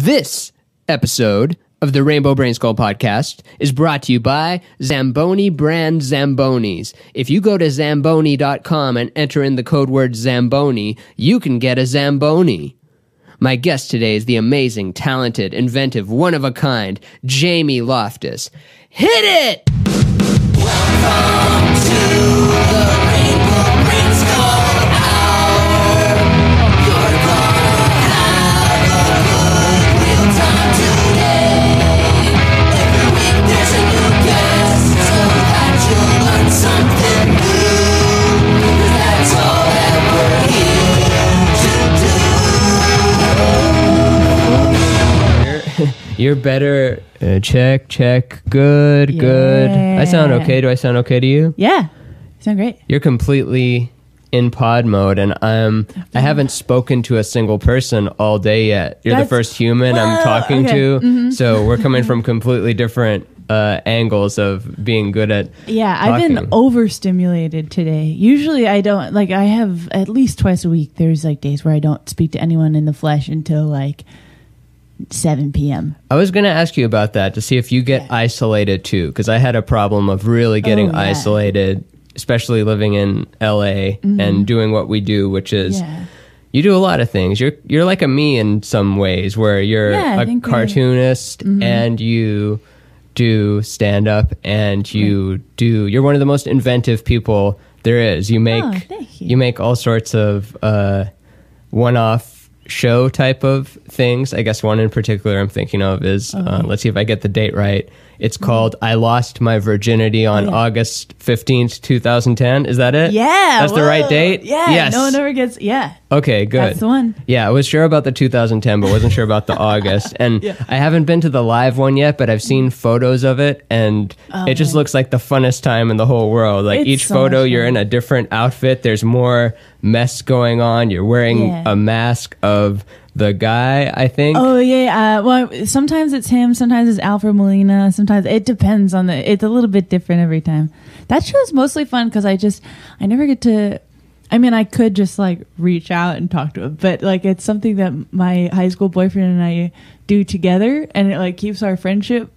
This episode of the Rainbow Brainskull podcast is brought to you by Zamboni brand Zambonis. If you go to Zamboni.com and enter in the code word Zamboni, you can get a Zamboni. My guest today is the amazing, talented, inventive, one-of-a-kind Jamie Loftus. Hit it! Welcome to the Rainbow Brainskull Hour. You're gonna have a good real time today. Every week there's a new guest, so that you'll learn something new. 'Cause that's all that we're here to do. You're better. Check. Good. I sound okay. Do I sound okay to you? Yeah. You sound great. You're completely in pod mode, and I haven't spoken to a single person all day yet. You're the first human I'm talking to, mm-hmm. So we're coming from completely different angles of being good at talking. I've been overstimulated today. Usually I don't, I have at least twice a week, there's days where I don't speak to anyone in the flesh until 7 p.m. I was going to ask you about that to see if you get isolated too, because I had a problem of really getting isolated, especially living in LA and doing what we do, which is you do a lot of things. You're like a me in some ways, where you're a cartoonist and you do stand up and you're one of the most inventive people there is. You make all sorts of one-off show type of things. I guess one in particular I'm thinking of is let's see if I get the date right. It's called I Lost My Virginity on August 15th, 2010. Is that it? Yeah. That's the right date? Yeah. Yes. No one ever gets, Okay, good. That's the one. Yeah, I was sure about the 2010, but wasn't sure about the August. And I haven't been to the live one yet, but I've seen photos of it, and it just looks like the funnest time in the whole world. Each photo, you're in a different outfit. There's more mess going on. You're wearing a mask of the guy, I think. Oh, yeah. Well, sometimes it's him. Sometimes it's Alfred Molina. Sometimes it depends on it's a little bit different every time. That show's mostly fun because I never get to... I could just reach out and talk to him, but it's something that my high school boyfriend and I do together, and it keeps our friendship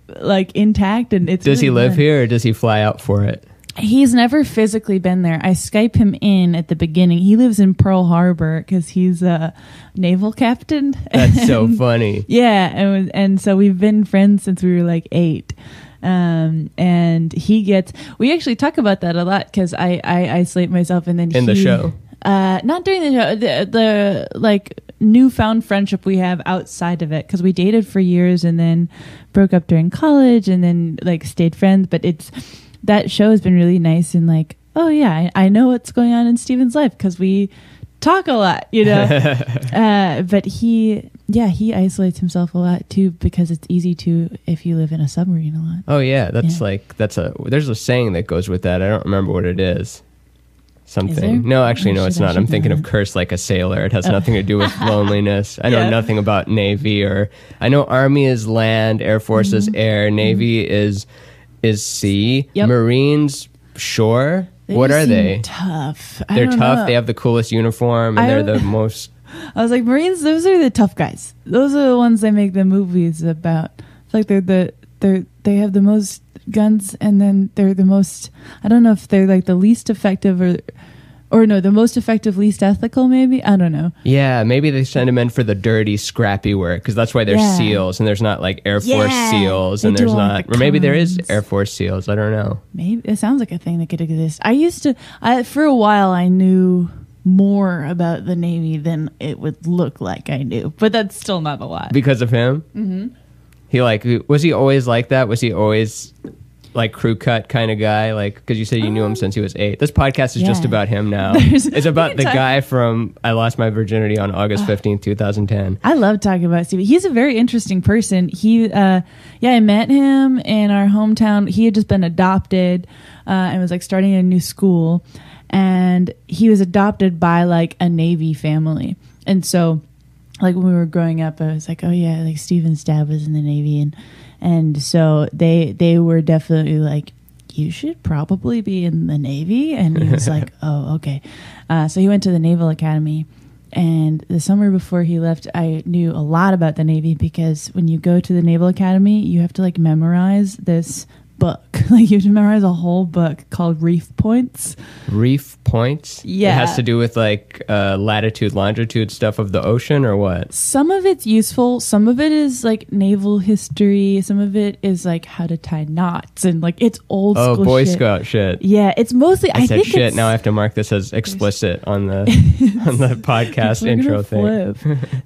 intact. And it's does he live here, or does he fly out for it? He's never physically been there. I Skype him in at the beginning. He lives in Pearl Harbor because he's a naval captain. That's so funny. Yeah, and so we've been friends since we were 8. And we actually talk about that a lot because I isolate myself, and then the show, not during the show, the newfound friendship we have outside of it, because we dated for years and then broke up during college and then stayed friends. But that show has been really nice, and I know what's going on in Steven's life because we talk a lot, but he isolates himself a lot too, because it's easy to if you live in a submarine a lot. Oh yeah, there's a saying that goes with that. I don't remember what it is. Something. No, actually, no, it's not. I'm thinking of curse like a sailor. It has nothing to do with loneliness. I know nothing about Navy, or I know Army is land, Air Force is air, Navy is sea, Marines shore. What are they? Tough. They're tough. Know. They have the coolest uniform, and they're the most. I was like, Marines. Those are the tough guys. Those are the ones they make the movies about. It's they have the most guns, and then they're the most. I don't know if they're the least effective or no, the most effective, least ethical. Maybe, I don't know. Yeah, maybe they send them in for the dirty, scrappy work, because that's why they're SEALs, and there's not Air Force SEAls, and there's not, or maybe there is Air Force SEAls. I don't know. Maybe it sounds like a thing that could exist. For a while, I knew more about the Navy than it would look like I knew, but that's still not a lot. Because of him? Mm-hmm. He was he always like that? Was he always crew cut kind of guy? Because you said you knew him since he was 8. This podcast is just about him now. It's about the guy from I Lost My Virginity on August 15th, 2010. I love talking about Stevie. He's a very interesting person. I met him in our hometown. He had just been adopted and was starting a new school, and he was adopted by a Navy family. And so when we were growing up, I was oh yeah, Steven's dad was in the Navy, and so they were definitely you should probably be in the Navy. And he was oh, okay. So he went to the Naval Academy, And the summer before he left, I knew a lot about the Navy, because when you go to the Naval Academy, you have to like memorize this book. Like you have to memorize a whole book called Reef Points. Reef Points? Yeah. It has to do with like latitude, longitude stuff of the ocean, or what? Some of it's useful. Some of it is like naval history. Some of it is like how to tie knots, and like it's old school Boy shit. Scout shit. Yeah, it's mostly. I said think shit. it's, Now I have to mark this as explicit on the on the podcast intro thing.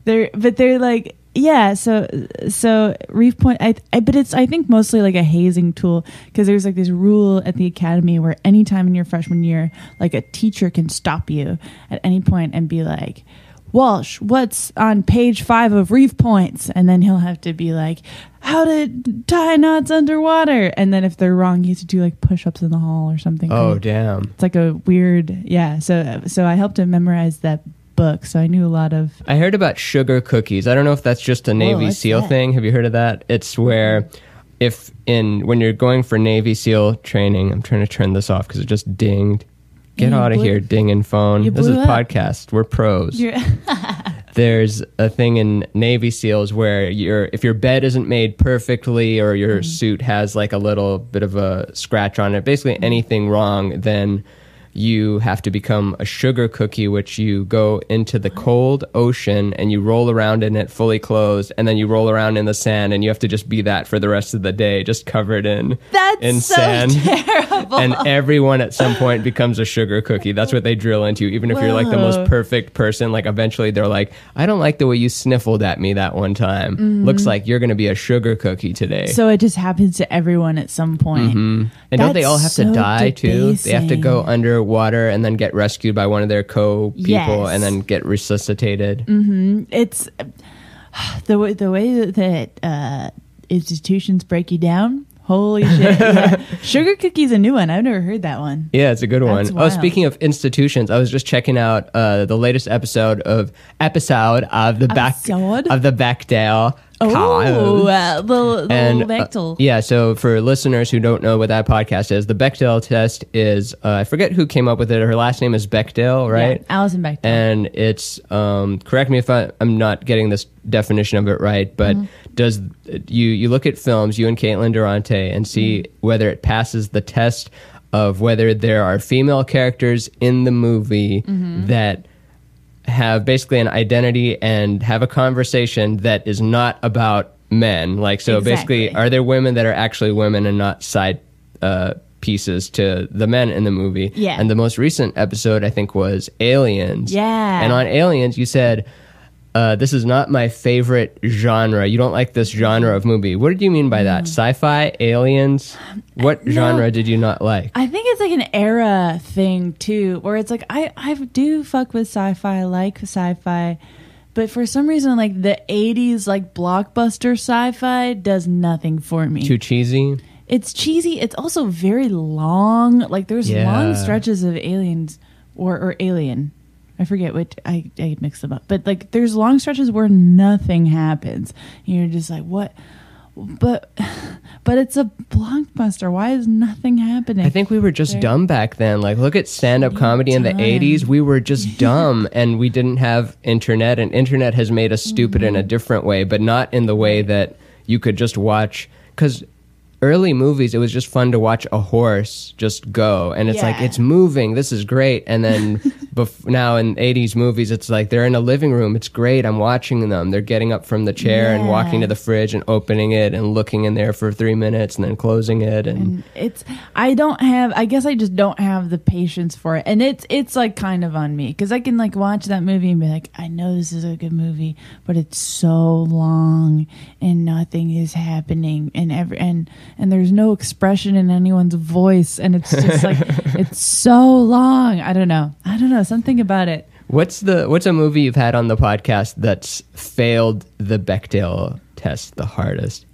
They're like. Yeah, so Reef Point, but it's I think mostly like a hazing tool, because there's like this rule at the academy where anytime in your freshman year, like a teacher can stop you at any point and be like, Walsh, what's on page 5 of Reef Points? And then he'll have to be like, how to tie knots underwater. And then if they're wrong, you have to do like push-ups in the hall or something. Oh, damn. It's like a weird, yeah. So I helped him memorize that book, so I knew a lot of. I heard about sugar cookies. I don't know if that's just a Navy SEAL thing. Have you heard of that? It's where when you're going for Navy SEAL training, I'm trying to turn this off because it just dinged. Get out of here, dinging phone. This is a podcast. We're pros. There's a thing in Navy SEALs where if your bed isn't made perfectly, or your suit has like a little bit of a scratch on it, basically anything wrong, then you have to become a sugar cookie, which you go into the cold ocean and you roll around in it fully clothed, and then you roll around in the sand, and you have to just be that for the rest of the day, just covered in sand. Terrible. And everyone at some point becomes a sugar cookie. That's what they drill into. Even if you're like the most perfect person, like eventually they're like, I don't like the way you sniffled at me that one time. Looks like you're going to be a sugar cookie today. So it just happens to everyone at some point. And don't they all have to die too? They have to go underwater and then get rescued by one of their co-people and then get resuscitated. It's the way that institutions break you down. Holy shit. Yeah. Sugar cookie's a new one. I've never heard that one. Yeah, it's a good one. Wild. Speaking of institutions, I was just checking out the latest episode of the Bechdel. The Bechdel. Yeah, so for listeners who don't know what that podcast is, the Bechdel test is, I forget who came up with it. Her last name is Bechdel, right? Yeah, Alison Bechdel. And it's, correct me if I'm not getting this definition of it right, but does you look at films, you and Caitlin Durante, and see whether it passes the test of whether there are female characters in the movie that have basically an identity and have a conversation that is not about men. Like, so basically, are there women that are actually women and not side pieces to the men in the movie? Yeah. And the most recent episode, I think, was Aliens. Yeah. And on Aliens, you said, this is not my favorite genre. You don't like this genre of movie. What did you mean by that? Sci-fi? Aliens? What genre did you not like? I think it's like an era thing too, where it's like I do fuck with sci-fi, I like sci-fi, but for some reason like the 80s like blockbuster sci-fi does nothing for me. Too cheesy? It's cheesy. It's also very long. Like there's long stretches of Aliens or Alien. I forget what I mixed them up, but like there's long stretches where nothing happens. You're just like, what? But it's a blockbuster. Why is nothing happening? I think we were just dumb back then. Like, look at stand-up comedy in the 80s. We were just dumb, and we didn't have internet, and internet has made us stupid in a different way, but not in the way that you could just watch. Because early movies, it was just fun to watch a horse just go, and it's like, it's moving, this is great. And then now in 80s movies, it's like they're in a living room, it's great, I'm watching them, they're getting up from the chair and walking to the fridge and opening it and looking in there for 3 minutes and then closing it. And it's I guess I just don't have the patience for it, and it's like kind of on me, because I can like watch that movie and be like, I know this is a good movie, but it's so long and nothing is happening, and there's no expression in anyone's voice, and it's just like it's so long. I don't know, something about it. What's a movie you've had on the podcast that's failed the Bechdel test the hardest?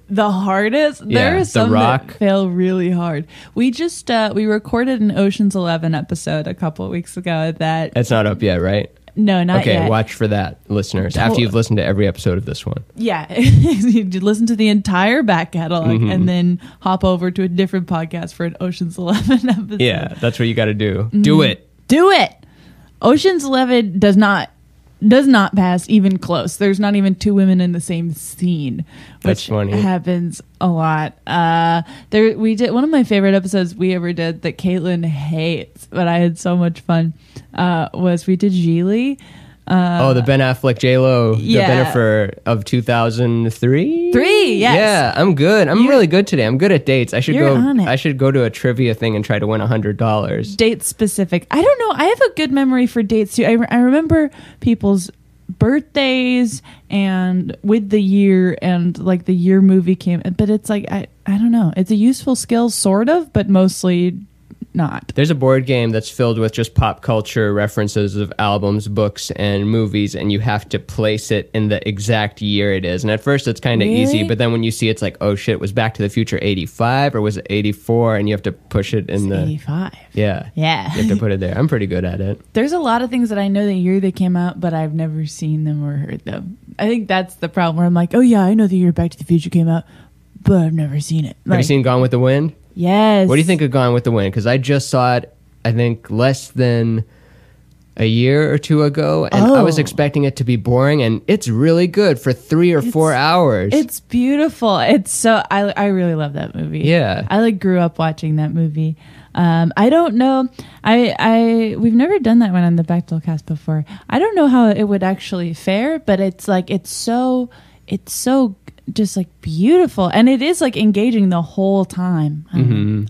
The hardest? Yeah, there are some The Rock. that fail really hard. We just we recorded an Ocean's 11 episode a couple of weeks ago that It's not up yet, right? No, not yet. Okay, watch for that, listeners, after you've listened to every episode of this one. Yeah. You listen to the entire back catalog and then hop over to a different podcast for an Ocean's 11 episode. Yeah, that's what you got to do. Do it. Do it. Ocean's 11 does not does not pass even close. There's not even two women in the same scene, That's which funny. happens a lot. We did one of my favorite episodes we ever did that Caitlin hates, but I had so much fun. Was we did Geely. The Ben Affleck J-Lo, the Bennifer of 2003? Yes. Yeah, I'm good. I'm really good today. I'm good at dates. I should You're go. on it. I should go to a trivia thing and try to win $100. Date specific. I don't know. I have a good memory for dates too. I remember people's birthdays and with the year and like the year movie came. But it's like I don't know. It's a useful skill, sort of, but mostly not. There's a board game that's filled with just pop culture references of albums, books, and movies, and you have to place it in the exact year it is. And at first it's kind of easy, but then when you see it's like, oh shit, was Back to the Future 85 or was it 84? And you have to push it in the 85. Yeah. You have to put it there. I'm pretty good at it. There's a lot of things that I know the year they came out, but I've never seen them or heard them. I think that's the problem where I'm like, oh yeah, I know the year Back to the Future came out, but I've never seen it. Have you seen Gone with the Wind? Yes. What do you think of Gone with the Wind? Because I just saw it, I think, less than a year or two ago, and I was expecting it to be boring, and it's really good for 3 or 4 hours. It's beautiful. It's so I really love that movie. Yeah. I like grew up watching that movie. I don't know. We've never done that one on the Bechtel cast before. I don't know how it would actually fare, but it's like it's so just like beautiful, and it is like engaging the whole time.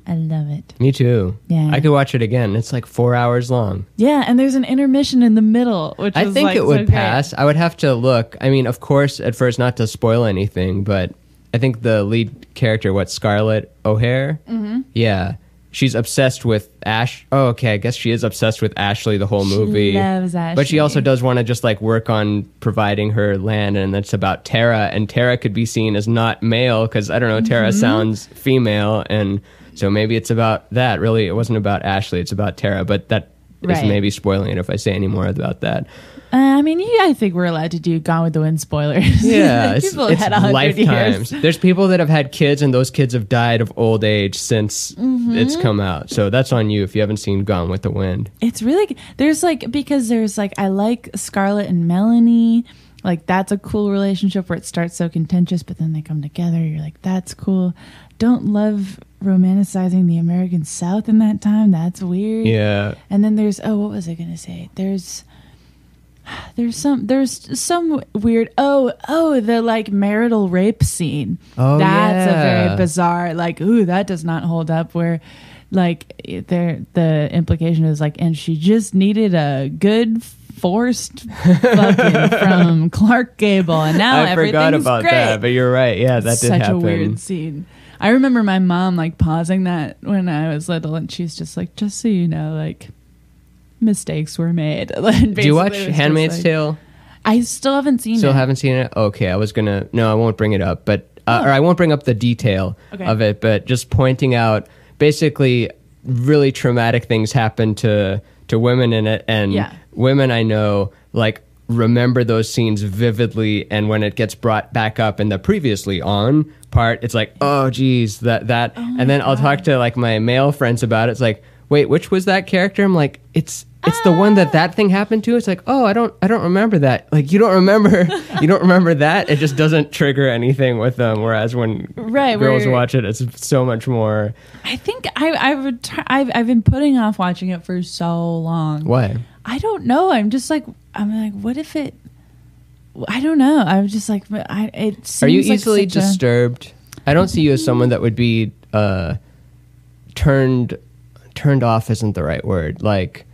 I love it. Me too. Yeah, I could watch it again. It's like 4 hours long. Yeah, and there's an intermission in the middle, which I think like it would so pass. great. I would have to look. I mean, of course, at first, not to spoil anything, but I think the lead character, Scarlett O'Hare? Mm-hmm. Yeah. She's obsessed with Ash. Oh, okay. I guess she is obsessed with Ashley the whole movie. She loves Ashley. But she also does want to just like work on providing her land, and it's about Tara. And Tara could be seen as not male because I don't know. Tara sounds female, and so maybe it's about that. Really, it wasn't about Ashley. It's about Tara. But that is maybe spoiling it if I say any more about that. I mean, I think we're allowed to do Gone with the Wind spoilers. Yeah, it's lifetimes. There's people that have had kids, and those kids have died of old age since it's come out. So that's on you if you haven't seen Gone with the Wind. It's really because I like Scarlett and Melanie. Like that's a cool relationship where it starts so contentious, but then they come together. You're like, that's cool. Don't love romanticizing the American South in that time. That's weird. Yeah. And then there's what was I gonna say? There's some weird the like marital rape scene. That's a very bizarre, like, ooh, that does not hold up, where like the implication is like, and she just needed a good forced fucking from Clark Gable, and now everything's forgot about great. that, but you're right. Yeah, that did happen. Such a weird scene. I remember my mom like pausing that when I was little, and she's just like, just so you know, like, mistakes were made. Do you watch Handmaid's Tale? I still haven't seen it. Still haven't seen it? Okay, I won't bring it up, but or I won't bring up the detail of it, but just pointing out basically really traumatic things happen to women in it, and women I know like remember those scenes vividly, and when it gets brought back up in the previously on part, it's like, oh geez, that and then I'll talk to like my male friends about it. It's like, wait, which was that character? I'm like, it's the one that thing happened to. It's like, oh, I don't remember that. Like, you don't remember that. It just doesn't trigger anything with them. Whereas when girls watch it, it's so much more. I think I've been putting off watching it for so long. Why? I don't know. I'm like, what if it? I don't know. I'm just like, it seems. Are you like easily disturbed? I don't see you as someone that would be turned off. Isn't the right word? Like,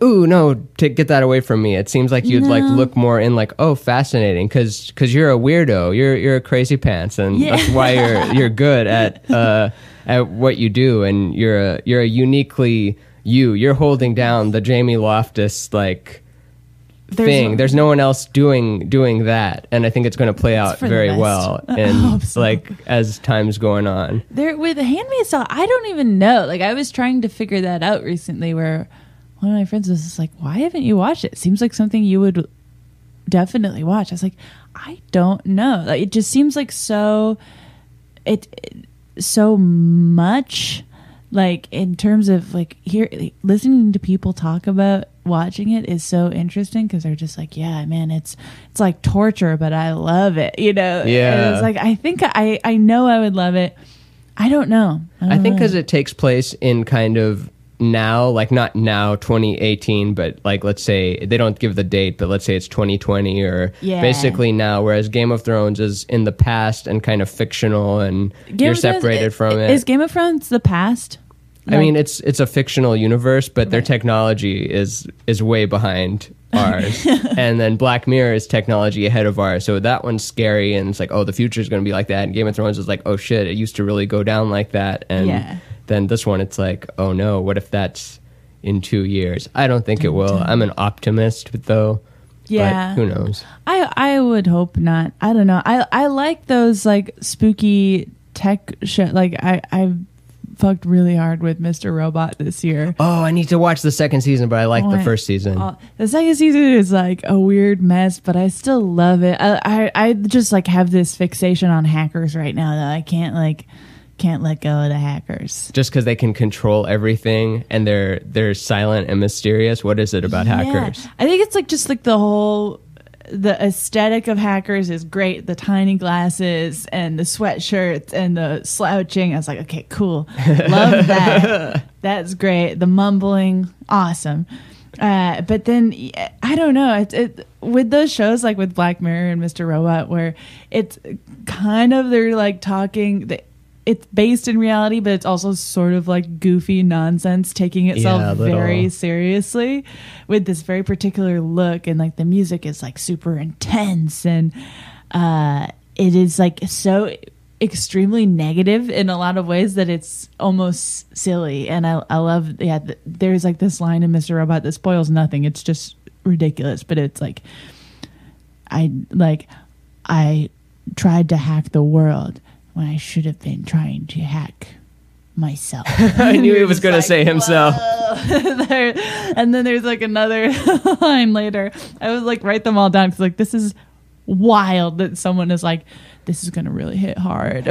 ooh, no, to get that away from me. It seems like you'd like look more in like, oh, fascinating, because you're a weirdo. You're a crazy pants, and that's why you're good at what you do, and you're a uniquely you. You're holding down the Jamie Loftus like thing. There's no one else doing that, and I think it's going to play out very well, and so. Like as time's going on. There with The Handmaid's Tale, I don't even know. Like I was trying to figure that out recently, where one of my friends was just like, "Why haven't you watched it? It seems like something you would definitely watch." I was like, "I don't know. Like it just seems like so much." Like in terms of like listening to people talk about watching it is so interesting because they're just like, yeah, man, it's like torture, but I love it, you know? Yeah. And it's like, I think I know I would love it. I don't know. I think because it takes place in kind of now, like not now 2018, but like let's say they don't give the date, but let's say it's 2020 or basically now, whereas Game of Thrones is in the past and kind of fictional and you're separated from it. Is Game of Thrones the past? I mean, it's a fictional universe, but their technology is way behind ours. And then Black Mirror is technology ahead of ours. So that one's scary, and it's like, oh, the future is going to be like that. And Game of Thrones is like, oh, shit, it used to really go down like that. And then this one, it's like, oh, no, what if that's in 2 years? I don't think it will. I'm an optimist, though. Yeah. But who knows? I would hope not. I don't know. I like those, like, spooky tech shit. Like, I've fucked really hard with Mr. Robot this year. Oh, I need to watch the second season, but I like the first season. The second season is like a weird mess, but I still love it. I just like have this fixation on hackers right now that I can't let go of the hackers. Just because they can control everything and they're silent and mysterious. What is it about hackers? I think it's like just like the aesthetic of hackers is great. The tiny glasses and the sweatshirts and the slouching. I was like, okay, cool. Love that. That's great. The mumbling, awesome. But then I don't know. It with those shows like with Black Mirror and Mr. Robot, where it's kind of they're like talking. It's based in reality, but it's also sort of like goofy nonsense, taking itself very seriously with this very particular look. And like the music is like super intense, and it is like so extremely negative in a lot of ways that it's almost silly. And I love, there's like this line in Mr. Robot that spoils nothing. It's just ridiculous, but it's like, I tried to hack the world when I should have been trying to hack myself. I knew he was going to say himself. And then there's like another line later. I was like, write them all down because like this is wild that someone is like, this is going to really hit hard.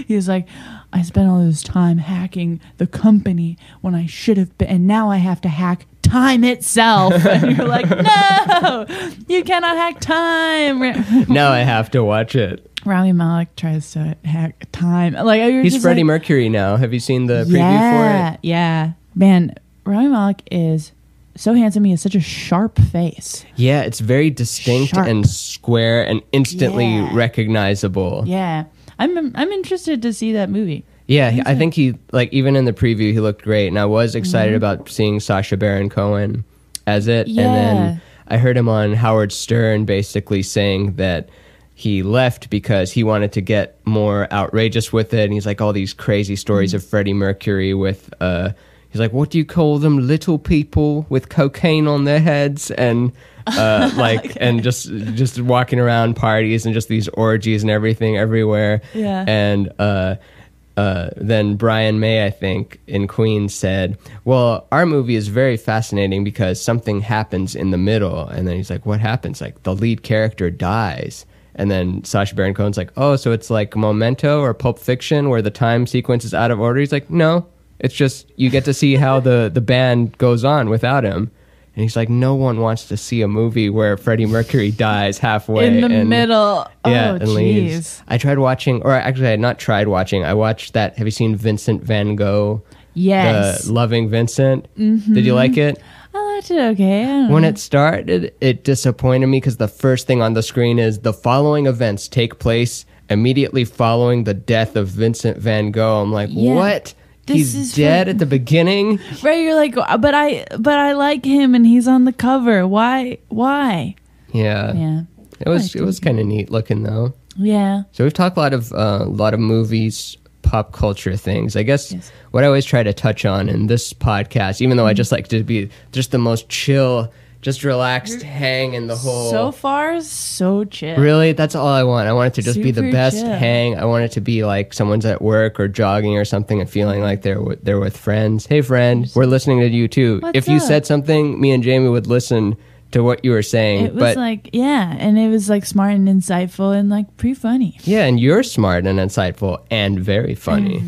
He's like, I spent all this time hacking the company when I should have been, and now I have to hack time itself. And you're like, no, you cannot hack time. Now I have to watch it. Rami Malek tries to hack time. Like he's Freddie Mercury now. Have you seen the preview for it? Yeah, man. Rami Malek is so handsome. He has such a sharp face. Yeah, it's very distinct and square and instantly recognizable. Yeah, I'm interested to see that movie. Yeah, I think he, like, even in the preview, he looked great, and I was excited about seeing Sacha Baron Cohen as it. Yeah. And then I heard him on Howard Stern basically saying that he left because he wanted to get more outrageous with it, and he's like all these crazy stories of Freddie Mercury with he's like, what do you call them, little people with cocaine on their heads, and and just walking around parties and just these orgies and everything everywhere. Yeah. And then Brian May, I think, in Queen said, well, our movie is very fascinating because something happens in the middle. And then he's like, what happens? Like, the lead character dies. And then Sacha Baron Cohen's like, oh, so it's like Memento or Pulp Fiction where the time sequence is out of order? He's like, no, it's just you get to see how the band goes on without him. And he's like, no one wants to see a movie where Freddie Mercury dies halfway. In the middle. Yeah, and leaves. I tried watching, or actually I had not tried watching. I watched that. Have you seen Vincent van Gogh? Yes. The Loving Vincent. Mm-hmm. Did you like it? I liked it okay. When it started, it disappointed me because the first thing on the screen is the following events take place immediately following the death of Vincent van Gogh. I'm like, what? He's dead at the beginning? Right, you're like, but I like him and he's on the cover. Why? Yeah. Yeah. It was kind of neat looking though. Yeah. So we've talked a lot of movies, pop culture things. I guess what I always try to touch on in this podcast, even though I just like to be just the most chill, just relaxed hang in the whole. So far, so chill. Really? That's all I want. I want it to just be the best chill. hang. I want it to be like someone's at work or jogging or something and feeling like they're with friends. Hey, friend, we're listening to you too. If you said something, me and Jamie would listen to what you were saying. It was and it was like smart and insightful and like pretty funny. Yeah, and you're smart and insightful and very funny.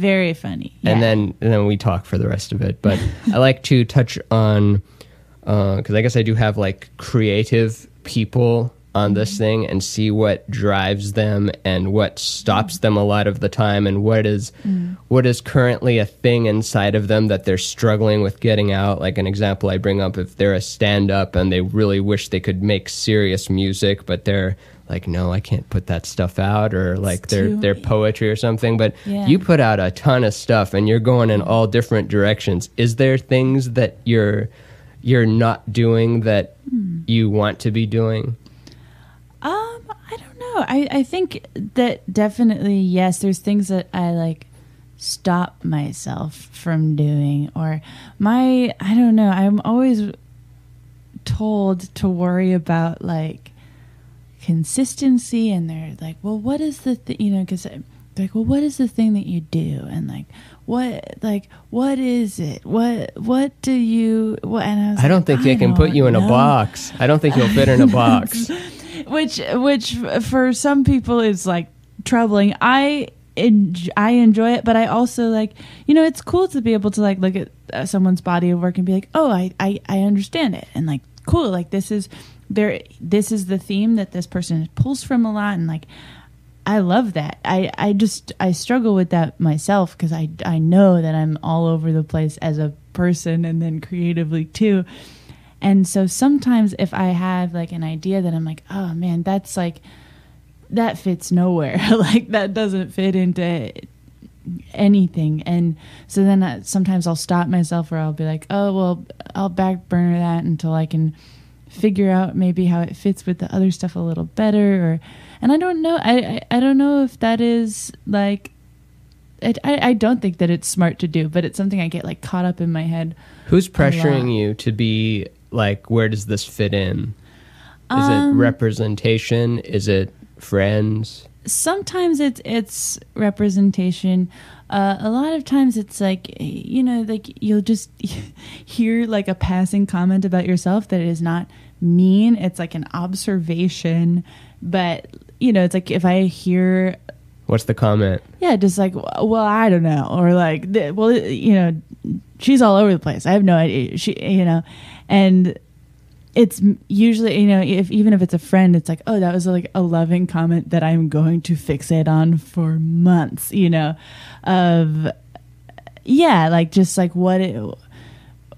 Yeah. And then we talk for the rest of it. But I like to touch on because I guess I do have like creative people on this thing, and see what drives them and what stops them a lot of the time, and what is currently a thing inside of them that they're struggling with getting out. Like an example I bring up, if they're a stand-up and they really wish they could make serious music, but they're like, no, I can't put that stuff out, or like their poetry or something. But you put out a ton of stuff and you're going in all different directions. Is there things that you're not doing that you want to be doing? I don't know. I think that definitely, yes, there's things that I like stop myself from doing, or I don't know. I'm always told to worry about like consistency, and they're like, well, what is the because they're like, well, what is the thing that you do, and like what is it, what do you, what? And I don't think they can put you in a box. I don't think you'll fit in a box. which for some people is like troubling. I enjoy it, but I also like, it's cool to be able to like look at someone's body of work and be like, oh, I understand it, and like, cool, like this is the theme that this person pulls from a lot, and like I love that. I struggle with that myself, because I know that I'm all over the place as a person and then creatively too. And so sometimes if I have like an idea that I'm like, oh man, that's like, that fits nowhere. Like that doesn't fit into anything. And so then sometimes I'll stop myself, or I'll be like, oh, well, I'll back burner that until I can figure out maybe how it fits with the other stuff a little better. And I don't know. I don't know if that is like, I don't think that it's smart to do, but it's something I get like caught up in my head. Who's pressuring you to be like, where does this fit in? Is it representation? Is it friends? Sometimes it's representation. A lot of times it's like, like you'll just hear like a passing comment about yourself that is not mean. It's like an observation, but it's like if I hear, what's the comment? Yeah, just like, well, I don't know, or like, well, she's all over the place. I have no idea. And it's usually, even if it's a friend, it's like, oh, that was like a loving comment that I'm going to fixate on for months, like just like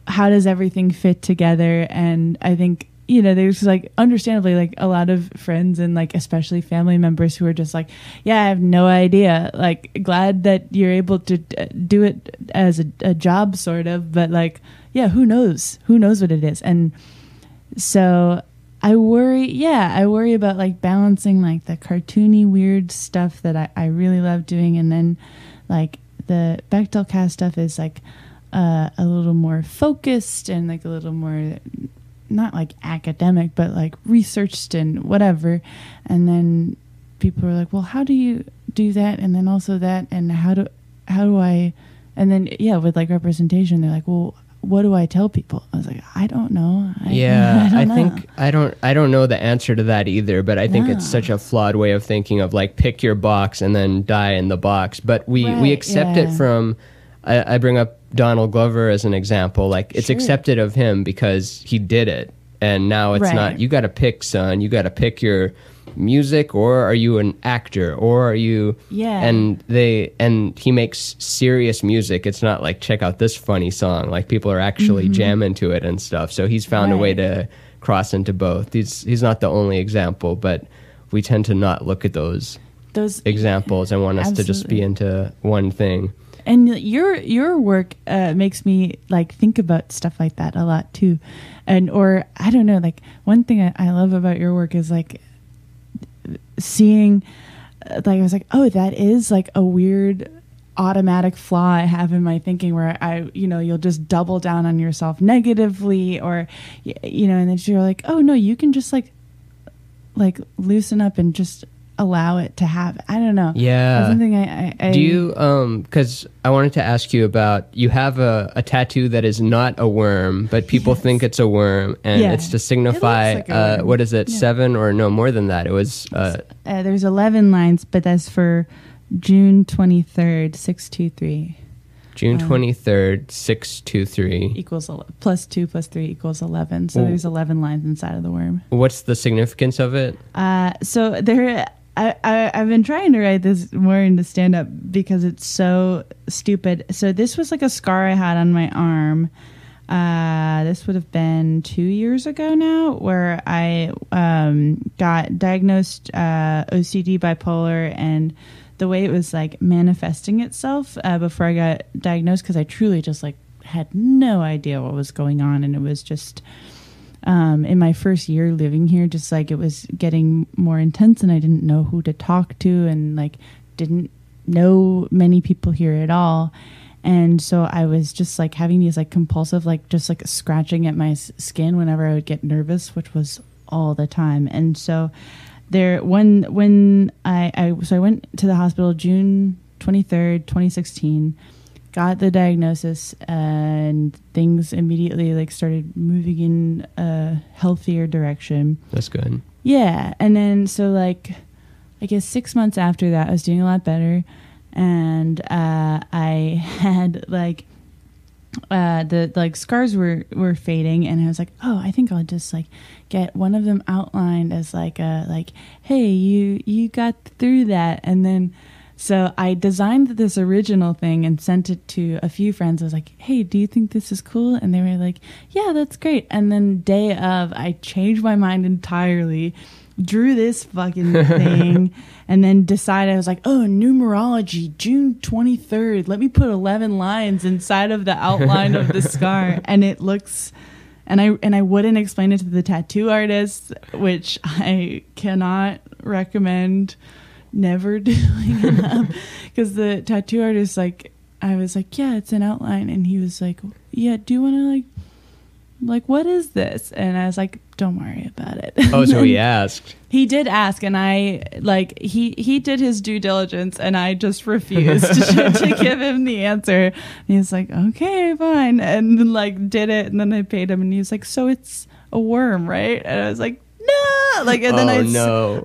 how does everything fit together? And I think, there's like understandably like a lot of friends and like especially family members who are just like, yeah, I have no idea. Like glad that you're able to do it as a job sort of, but like, yeah, who knows what it is. And so I worry about like balancing like the cartoony weird stuff that I really love doing, and then like the Bechdel cast stuff is like a little more focused and like a little more not like academic, but like researched and whatever. And then people are like, well, how do you do that? And then also that, and how do I, and then with like representation, they're like, well, what do I tell people? I was like, I don't know. I don't know the answer to that either, but I think it's such a flawed way of thinking of like, pick your box and then die in the box. But we accept it from, I bring up Donald Glover as an example. Like it's accepted of him because he did it. And now it's not, you got to pick, son. You got to pick your music, or are you an actor, or are you, and he makes serious music. It's not like, check out this funny song. Like people are actually jamming to it and stuff. So he's found a way to cross into both. He's not the only example, but we tend to not look at those examples and want us to just be into one thing. And your work makes me like think about stuff like that a lot too. Or I don't know, like one thing I love about your work is like seeing, like I was like, oh, that is like a weird automatic flaw I have in my thinking, where you'll just double down on yourself negatively, or and then you're like, oh no, you can just like loosen up and just allow it to have, I don't know. Yeah. That's something I do you, because I wanted to ask you about, you have a tattoo that is not a worm, but people think it's a worm, and it's to signify, like what is it, 7 or no, more than that. It was... there's 11 lines, but that's for June 23rd, 623. June 23rd, 623. Equals plus 2 plus 3 equals 11. So there's 11 lines inside of the worm. What's the significance of it? So I've been trying to write this more into stand-up because it's so stupid. So this was like a scar I had on my arm. This would have been 2 years ago now, where I got diagnosed OCD, bipolar, and the way it was like manifesting itself before I got diagnosed, because I truly just like had no idea what was going on, and it was just in my first year living here, just like it was getting more intense, and I didn't know who to talk to, and like didn't know many people here at all. And so I was just like having these like compulsive, like just like scratching at my skin whenever I would get nervous, which was all the time. And so when I went to the hospital June 23rd, 2016, got the diagnosis, and things immediately like started moving in a healthier direction. That's good. Yeah. And then so like I guess 6 months after that, I was doing a lot better. And I had like the like scars were fading, and I was like, oh, I think I'll just like get one of them outlined as like a like, hey, you got through that. And then so I designed this original thing and sent it to a few friends. I was like, hey, do you think this is cool? And they were like, yeah, that's great. And then day of, I changed my mind entirely, drew this fucking thing, and then decided, I was like, oh, numerology, June 23rd. Let me put 11 lines inside of the outline of the scar. And it looks, and I wouldn't explain it to the tattoo artist, which I cannot recommend never doing enough, because the tattoo artist, like, I was like, yeah, it's an outline. And he was like, yeah, do you want to like, what is this? And I was like, don't worry about it. Oh, so he asked. He did ask, and I like he did his due diligence, and I just refused to give him the answer. And he was like, okay, fine, and like did it, and then I paid him, and he was like, so it's a worm, right? And I was like, no, like, and then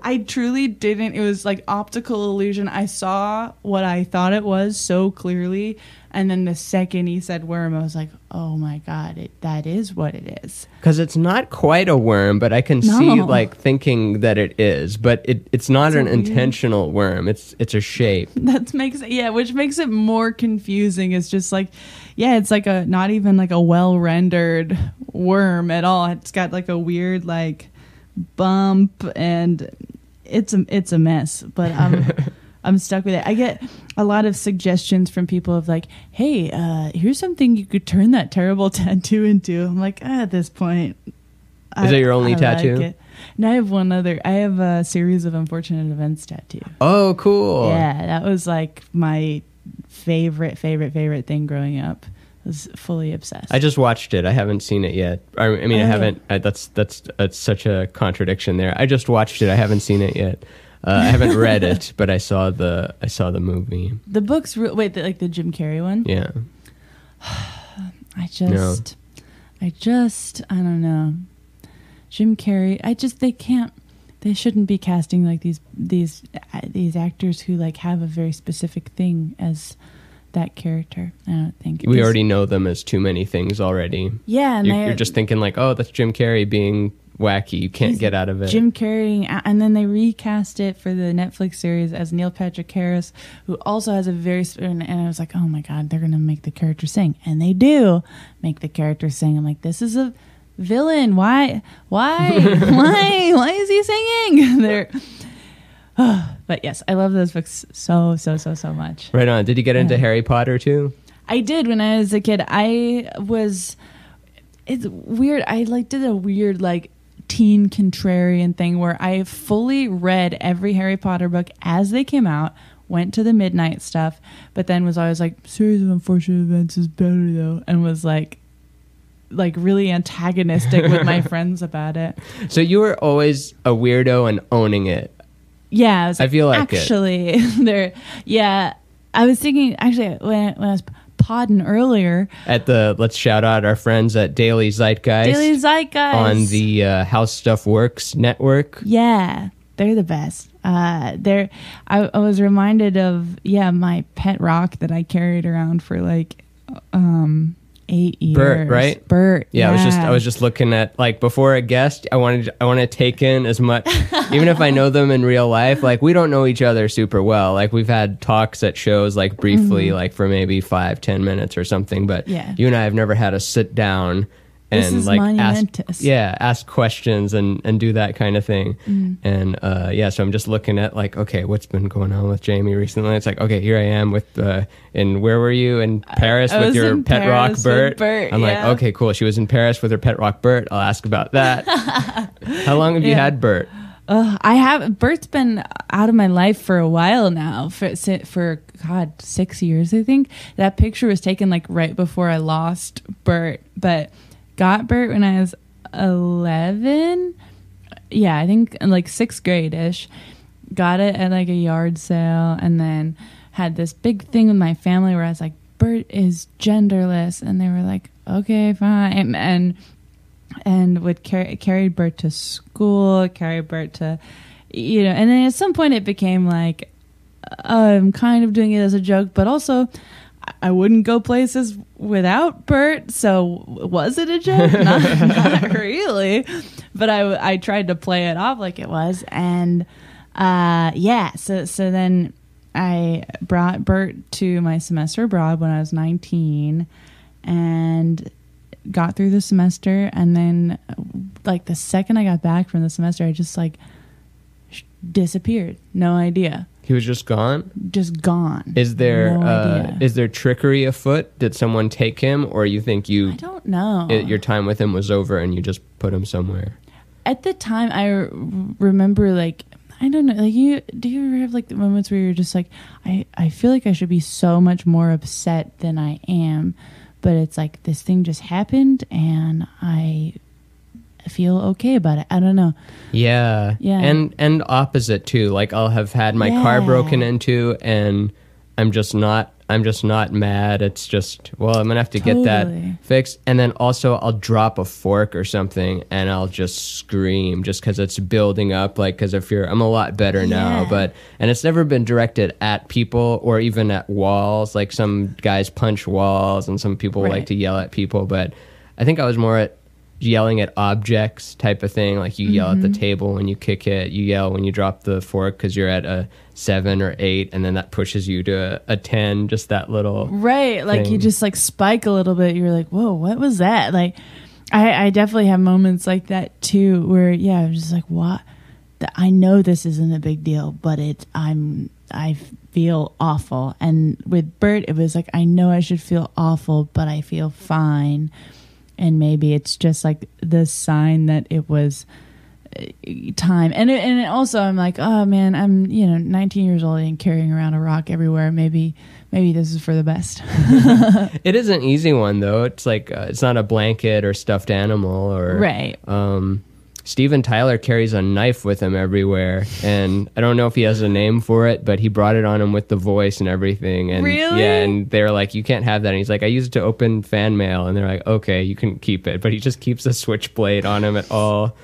I truly didn't. It was like optical illusion. I saw what I thought it was so clearly. And then the second he said worm, I was like, oh my God, that is what it is. Because it's not quite a worm, but I can see like thinking that it is. But it's not an intentional worm. It's a shape. Which makes it more confusing. It's just like, yeah, it's like not even like a well-rendered worm at all. It's got like a weird like bump, and it's a mess. But I'm stuck with it. I get a lot of suggestions from people of like, hey, here's something you could turn that terrible tattoo into. I'm like, at this point. Is that your only tattoo? Like, no, I have one other. I have a series of unfortunate events tattoo. Oh, cool. Yeah, that was like my favorite thing growing up. I was fully obsessed. I just watched it. I haven't seen it yet. I mean, I haven't. That's such a contradiction there. I just watched it. I haven't seen it yet. I haven't read it, but I saw the movie. The book's like the Jim Carrey one? Yeah. I don't know. Jim Carrey, they shouldn't be casting like these actors who like have a very specific thing as that character. I don't think we already know them as too many things already. Yeah, and you're just thinking like, oh, that's Jim Carrey being wacky. You can't get out of it. Jim Carrey, and then they recast it for the Netflix series as Neil Patrick Harris, who also has a very, and I was like, oh my God, they're gonna make the character sing, and they do make the character sing. I'm like, this is a villain. Why is he singing? But yes, I love those books so much. Right on. Did you get into Harry Potter too? I did when I was a kid. It's weird. I did a weird teen contrarian thing where I fully read every Harry Potter book as they came out, went to the midnight stuff, but then was always like, Series of Unfortunate Events is better though, and was like really antagonistic with my friends about it. So you were always a weirdo and owning it. Yeah, I feel like actually there. Yeah, I was thinking actually when I was podding earlier at let's shout out our friends at Daily Zeitgeist on the How Stuff Works network. Yeah, they're the best. I was reminded of my pet rock that I carried around for 8 years. Bert, right? Bert. Yeah, I was just looking at, like, before a guest, I want to take in as much, even if I know them in real life. Like, we don't know each other super well. Like, we've had talks at shows, like, briefly, like, for maybe 5-10 minutes or something. But you and I have never had a sit down and, like, ask questions and do that kind of thing. And so I'm just looking at, like, okay, what's been going on with Jamie recently? It's like, okay, here I am with and where were you? In Paris with your pet rock Bert? I'm like, okay, cool, she was in Paris with her pet rock Bert. I'll ask about that. How long have you had Bert? Bert's been out of my life for a while now, for God, 6 years, I think. That picture was taken, like, right before I lost Bert, but got Bert when I was 11. Yeah, I think like 6th grade-ish. Got it at, like, a yard sale, and then had this big thing with my family where I was like, Bert is genderless, and they were like, okay, fine, and would carry Bert to school, carry Bert to, and then at some point it became like, I'm kind of doing it as a joke, but also I wouldn't go places without Bert, so was it a joke? Not really, but I tried to play it off like it was, and so then I brought Bert to my semester abroad when I was 19, and got through the semester, and then, like, the second I got back from the semester, I just, like, disappeared. No idea. He was just gone? Just gone. Is there trickery afoot? Did someone take him, or you think I don't know. Your time with him was over and you just put him somewhere? At the time, I remember, like, I don't know, like, do you ever have, like, the moments where you're just like, I feel like I should be so much more upset than I am, but it's like this thing just happened and I feel okay about it. I don't know. Yeah. And opposite too. Like, I'll have had my car broken into and I'm just not mad. It's just, well, I'm gonna have to get that fixed. And then also I'll drop a fork or something and I'll just scream just because it's building up. Like, because I'm a lot better now, and it's never been directed at people or even at walls. Like, some guys punch walls and some people like to yell at people, but I think I was more at yelling at objects type of thing. Like, you yell at the table when you kick it, you yell when you drop the fork because you're at a 7 or 8, and then that pushes you to a 10, just that little like thing. You just, like, spike a little bit, you're like, whoa, what was that? Like, I definitely have moments like that too, where I'm just like, what? I know this isn't a big deal, but I feel awful. And with Bert, it was like, I know I should feel awful, but I feel fine. And maybe it's just, like, the sign that it was time. And it also, I'm like, oh man, I'm 19 years old and carrying around a rock everywhere. Maybe this is for the best. It is an easy one though. It's like it's not a blanket or stuffed animal or right. Steven Tyler carries a knife with him everywhere, and I don't know if he has a name for it, but he brought it on him with the voice and everything. And really? Yeah, and they're like, you can't have that. And he's like, I used it to open fan mail. And they're like, okay, you can keep it. But he just keeps a switchblade on him at all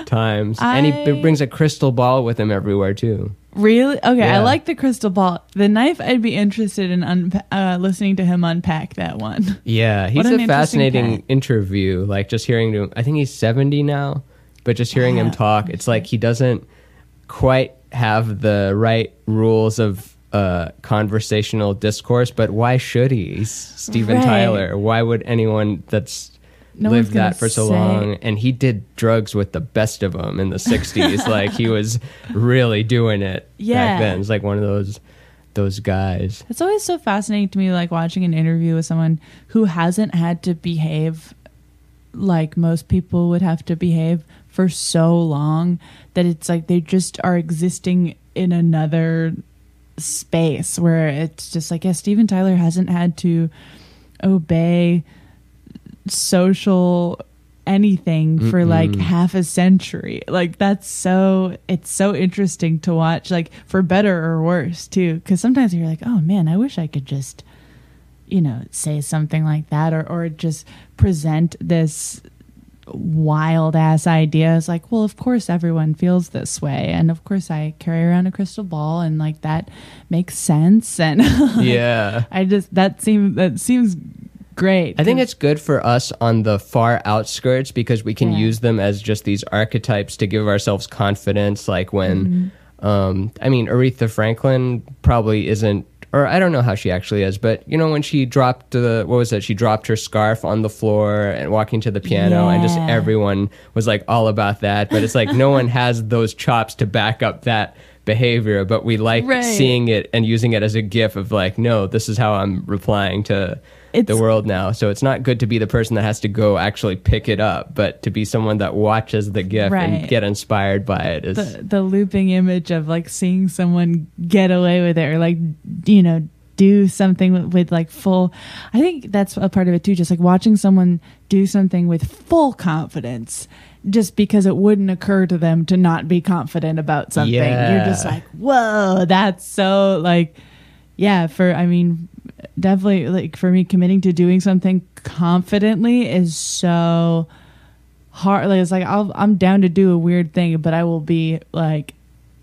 times. And he brings a crystal ball with him everywhere too. Really? Okay, yeah. I like the crystal ball. The knife, I'd be interested in listening to him unpack that one. Yeah, he's a fascinating interview. Like, just hearing him, I think he's 70 now. But just hearing him talk, it's like he doesn't quite have the right rules of conversational discourse, but why should he? He's Steven Tyler. Why would anyone that's lived that for so long? And he did drugs with the best of them in the 60s. Like, he was really doing it back then. It's like one of those guys. It's always so fascinating to me, like, watching an interview with someone who hasn't had to behave like most people would have to behave for so long, that it's like they just are existing in another space where it's just like, Steven Tyler hasn't had to obey social anything for like half a century. Like, it's so interesting to watch, like, for better or worse too, because sometimes you're like, oh man, I wish I could just say something like that, or just present this wild ass idea. It's like, well, of course everyone feels this way, and of course I carry around a crystal ball, and like that makes sense. And yeah, that seems great. I think it's good for us on the far outskirts because we can use them as just these archetypes to give ourselves confidence. Like when, Aretha Franklin probably isn't, or I don't know how she actually is, but when she dropped she dropped her scarf on the floor and walking to the piano, and just everyone was like all about that. But it's like no one has those chops to back up that behavior, but we like seeing it and using it as a gif of like, no, this is how I'm replying to the world now. So it's not good to be the person that has to go actually pick it up, but to be someone that watches the gif and get inspired by it. Is the looping image of like seeing someone get away with it, or like do something with like full. I think that's a part of it too, just like watching someone do something with full confidence, just because it wouldn't occur to them to not be confident about something. You're just like, whoa, that's so like, definitely like for me, committing to doing something confidently is so hard. Like, it's like I'm down to do a weird thing, but I will be like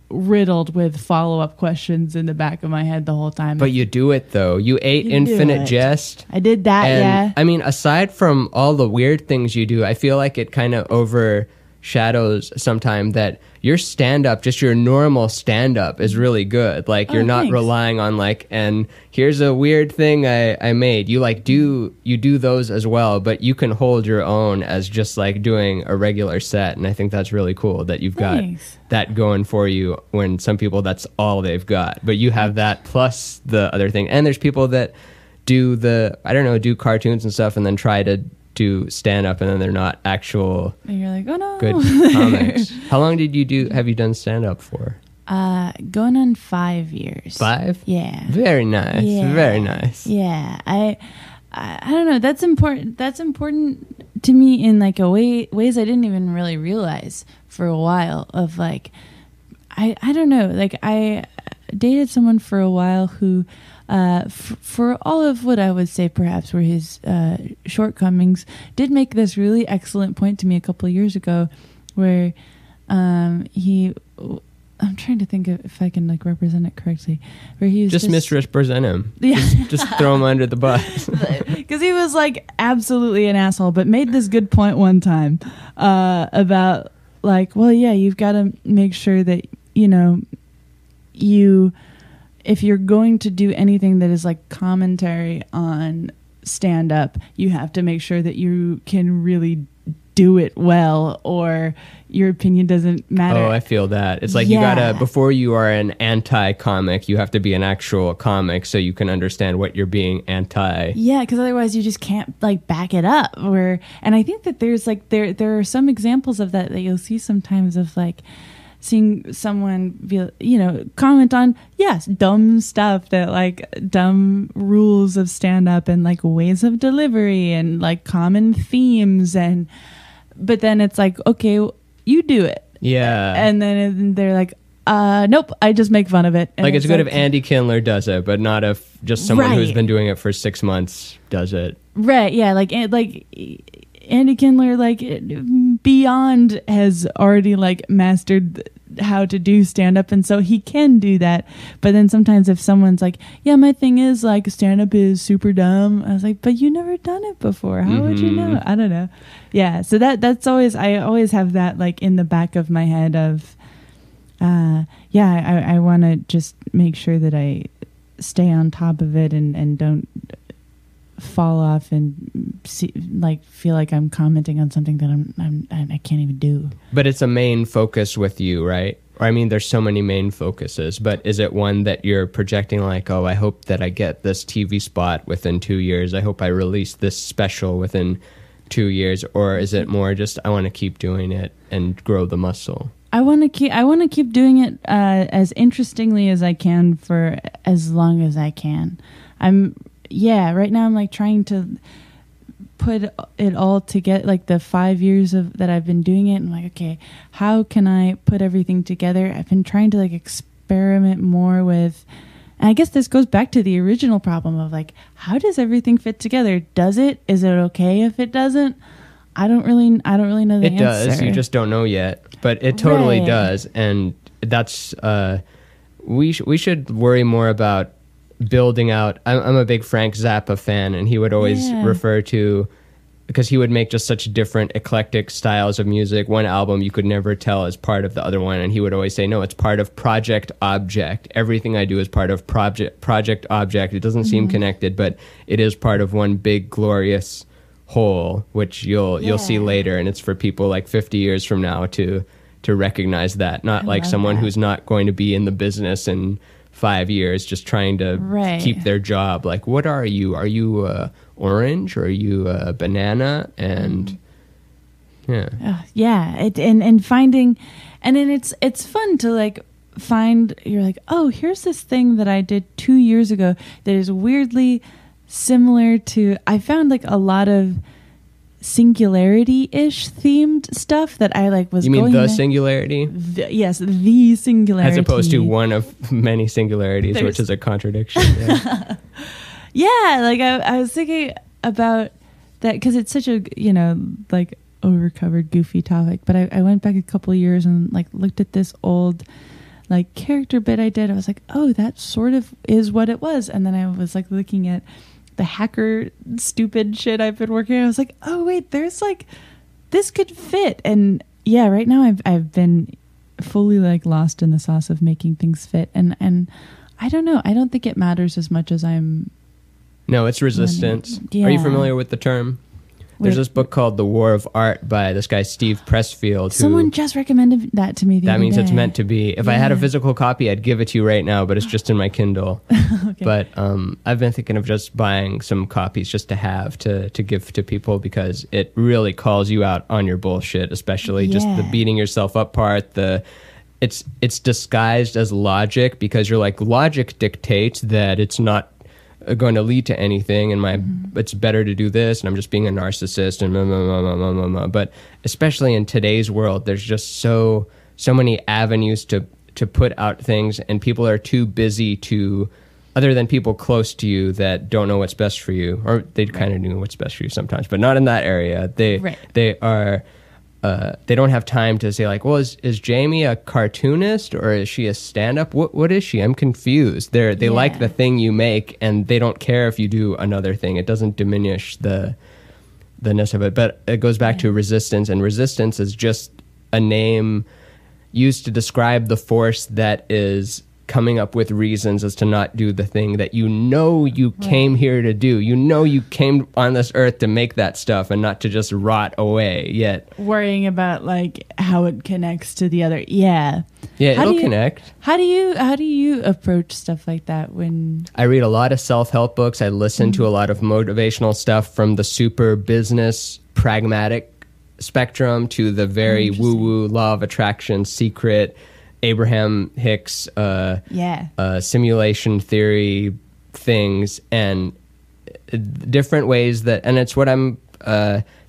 riddled with follow-up questions in the back of my head the whole time. But you do it though. You ate Infinite Jest. I did that. And, I mean, aside from all the weird things you do, I feel like it kind of overshadows sometime that your stand-up, just your normal stand-up, is really good. Like, you're not relying on like, and here's a weird thing I made. You like you do those as well, but you can hold your own as just like doing a regular set. And I think that's really cool that you've got that going for you, when some people that's all they've got. But you have that plus the other thing. And there's people that do do cartoons and stuff and then try to do stand up and then they're not actual and you're like, oh no, good comics. How long have you done stand up for? Going on 5 years. 5? Yeah. Very nice. Yeah. Very nice. Yeah. I don't know. That's important. That's important to me in like ways I didn't even really realize for a while. Of like, I don't know. Like, I dated someone for a while who, for all of what I would say perhaps were his shortcomings, did make this really excellent point to me a couple of years ago, where I'm trying to think if I can like represent it correctly. Where he was just misrepresent him. Yeah. Just throw him under the bus. Because he was like absolutely an asshole, but made this good point one time about like, well, yeah, you've got to make sure that if you're going to do anything that is like commentary on stand up, you have to make sure that you can really do it well, or your opinion doesn't matter. Oh, I feel that. It's like you gotta, before you are an anti-comic, you have to be an actual comic so you can understand what you're being anti. Yeah, because otherwise you just can't like back it up. And I think that there's like there are some examples of that you'll see sometimes, of like seeing someone be, comment on dumb stuff, that like dumb rules of stand up and like ways of delivery and like common themes, but then it's like, okay, you do it. Yeah. And then they're like, nope, I just make fun of it. And like, it's good if Andy Kindler does it, but not if just someone who's been doing it for 6 months does it. Right. Yeah. Like Andy Kindler, like beyond, has already like mastered how to do stand up, and so he can do that. But then sometimes if someone's like, yeah, my thing is like stand up is super dumb, I was like, but you never done it before, how would you know? I don't know. Yeah, so that's always, I always have that like in the back of my head of I want to just make sure that I stay on top of it and don't fall off and feel like I'm commenting on something that I can't even do. But it's a main focus with you, right? Or I mean, there's so many main focuses, but is it one that you're projecting like, oh, I hope that I get this TV spot within 2 years. I hope I release this special within 2 years. Or is it more just, I want to keep doing it and grow the muscle? I want to keep doing it as interestingly as I can for as long as I can. Right now I'm like trying to put it all together, like the 5 years that I've been doing it. I'm like, okay, how can I put everything together? I've been trying to like experiment more with, and I guess this goes back to the original problem of like, how does everything fit together? Does it? Is it okay if it doesn't? I don't really know the answer. It does. You just don't know yet, but it totally does. And that's, we should worry more about building out. I'm a big Frank Zappa fan, and he would always refer to, because he would make just such different eclectic styles of music. One album you could never tell as part of the other one, and he would always say, no, it's part of Project Object. Everything I do is part of Project Object. It doesn't seem connected, but it is part of one big glorious whole, which you'll see later, and it's for people like 50 years from now to recognize that, not like someone who's not going to be in the business in 5 years just trying to keep their job. Like, what are you? Are you orange, or are you a banana? And and finding, and then it's fun to like find, you're like, oh, here's this thing that I did 2 years ago that is weirdly similar to, I found like a lot of singularity-ish themed stuff that I like was. You mean going the singularity? Yes, the singularity, as opposed to one of many singularities, which is a contradiction. Like I was thinking about that because it's such a like overcovered goofy topic, but I went back a couple of years and like looked at this old like character bit I did. I was like, oh, that sort of is what it was. And then I was like looking at the hacker stupid shit I've been working on. I was like, oh wait, there's like, this could fit. And yeah, right now I've been fully like lost in the sauce of making things fit. And I don't know. I don't think it matters as much as I'm. No, it's resistance. Yeah. Are you familiar with the term? There's this book called The War of Art by this guy, Steve Pressfield. Someone just recommended that to me the That other means day. It's meant to be. If I had a physical copy, I'd give it to you right now, but it's just in my Kindle. Okay. But I've been thinking of just buying some copies just to have to give to people, because it really calls you out on your bullshit, especially just the beating yourself up part. It's disguised as logic, because you're like, logic dictates that it's not going to lead to anything, and it's better to do this, and I'm just being a narcissist, and blah, blah, blah, blah, blah, blah, blah. But especially in today's world, there's just so many avenues to put out things, and people are too busy to, other than people close to you that don't know what's best for you, or they kind of know what's best for you sometimes, but not in that area. They are. They don't have time to say like, well, is Jamie a cartoonist, or is she a stand-up? What is she? I'm confused. They like the thing you make, and they don't care if you do another thing. It doesn't diminish the ness of it. But it goes back to resistance, and resistance is just a name used to describe the force that is coming up with reasons as to not do the thing that you came here to do. You came on this earth to make that stuff and not to just rot away, yet worrying about like how it connects to the other. It'll connect. How do you approach stuff like that? When I read a lot of self-help books, I listen to a lot of motivational stuff, from the super business pragmatic spectrum to the very woo-woo law of attraction secret Abraham Hicks simulation theory things, and different ways that, and it's what I'm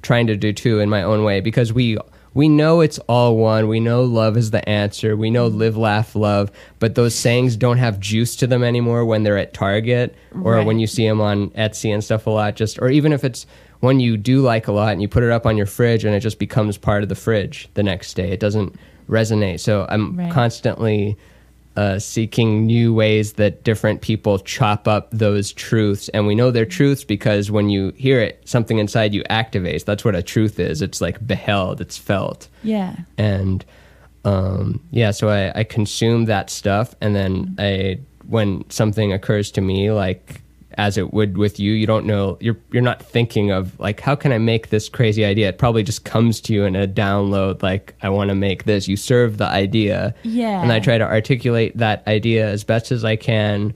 trying to do too in my own way, because we know it's all one. We know love is the answer. We know live, laugh, love, but those sayings don't have juice to them anymore when they're at Target, or when you see them on Etsy and stuff a lot, or even if it's one you do like a lot and you put it up on your fridge and it just becomes part of the fridge the next day. It doesn't resonate. So I'm constantly seeking new ways that different people chop up those truths, and we know they're truths because when you hear it, something inside you activates. That's what a truth is. It's like beheld, it's felt. And so I consume that stuff, and then when something occurs to me, like as it would with you, you don't know, you're not thinking of like, how can I make this crazy idea? It probably just comes to you in a download, like, I want to make this. You serve the idea. And I try to articulate that idea as best as I can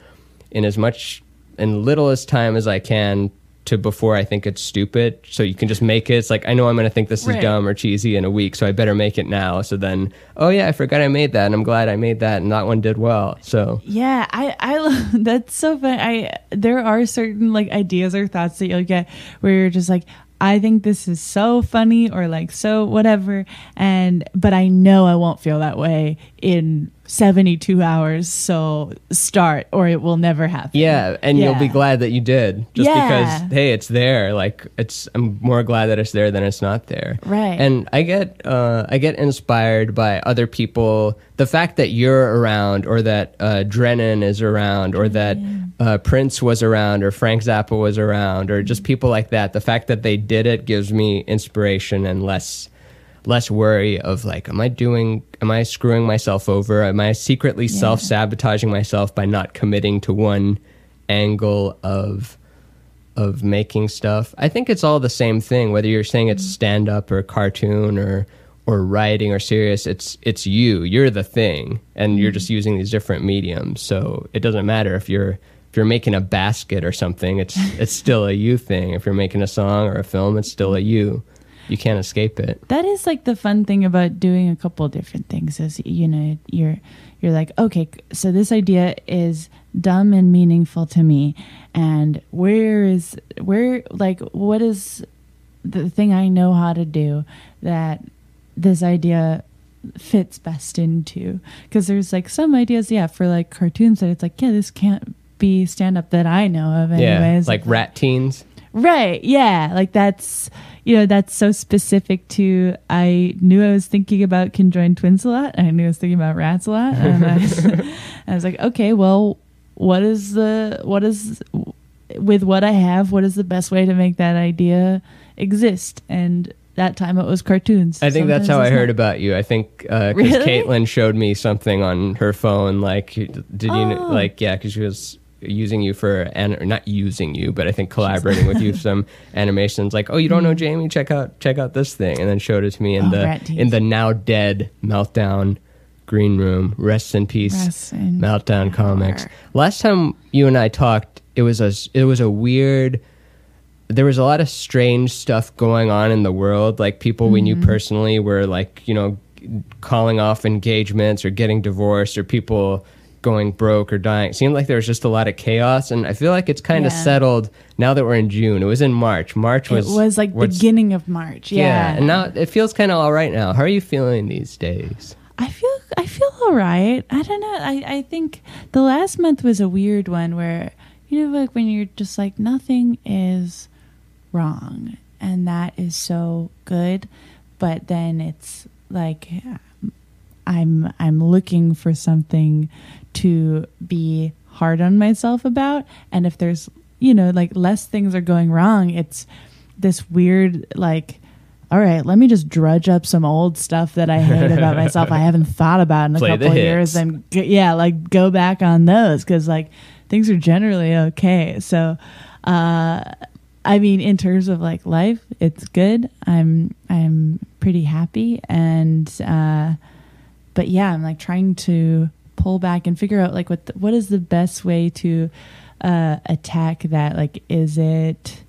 in little as time as I can to before I think it's stupid. So you can just make it. It's like, I know I'm going to think this is dumb or cheesy in a week, so I better make it now. So then, oh yeah, I forgot I made that, and I'm glad I made that, and that one did well. So yeah, I that's so fun. There are certain like ideas or thoughts that you'll get where you're just like, I think this is so funny, or like so whatever, but I know I won't feel that way in 72 hours, so start, or it will never happen. And you'll be glad that you did, just because, hey, it's there. Like, I'm more glad that it's there than it's not there. And I get inspired by other people. The fact that you're around, or that Drennan is around, or that Prince was around, or Frank Zappa was around, or just people like that. The fact that they did it gives me inspiration and less worry of like, am I screwing myself over? Am I secretly self-sabotaging myself by not committing to one angle of making stuff? I think it's all the same thing, whether you're saying it's stand-up or cartoon or writing or serious. It's you're the thing, and you're just using these different mediums. So it doesn't matter if you're making a basket or something, it's still a you thing. If you're making a song or a film, it's still a you. You can't escape it. That is like the fun thing about doing a couple of different things is, you know, you're like, okay, so this idea is dumb and meaningful to me, and what is the thing I know how to do that this idea fits best into? Because there's like some ideas, for like cartoons that it's like, this can't be stand-up that I know of anyways. Like Rat Teens. Right, yeah. Like that's, that's so specific to, I knew I was thinking about conjoined twins a lot, and I knew I was thinking about rats a lot, and I was like, okay, well, with what I have, what is the best way to make that idea exist? And that time it was cartoons. I think that's how I heard about you. I think because Really? Caitlin showed me something on her phone. Like, because she was using you for, or not using you, but I think collaborating with you for some animations. Like, oh, you don't know Jamie? Check out this thing, and then showed it to me in the now dead Meltdown green room. Rest in peace, Meltdown Comics. Last time you and I talked, it was a weird. There was a lot of strange stuff going on in the world. Like people we knew personally were like, calling off engagements or getting divorced, or people going broke or dying. It seemed like there was just a lot of chaos, and I feel like it's kind of settled now that we're in June. It was in March. It was like beginning of March. Yeah. And now it feels kind of all right now. How are you feeling these days? I feel all right. I don't know. I think the last month was a weird one where, like when you're just like, nothing is wrong, and that is so good, but then it's like I'm looking for something to be hard on myself about, and if there's like less things are going wrong, it's this weird like, all right, let me just drudge up some old stuff that I hate about myself I haven't thought about in a couple of years, and like go back on those, because like things are generally okay. So I mean, in terms of like life, it's good. I'm pretty happy, and but yeah, I'm like trying to pull back and figure out like what is the best way to attack that. Like, is it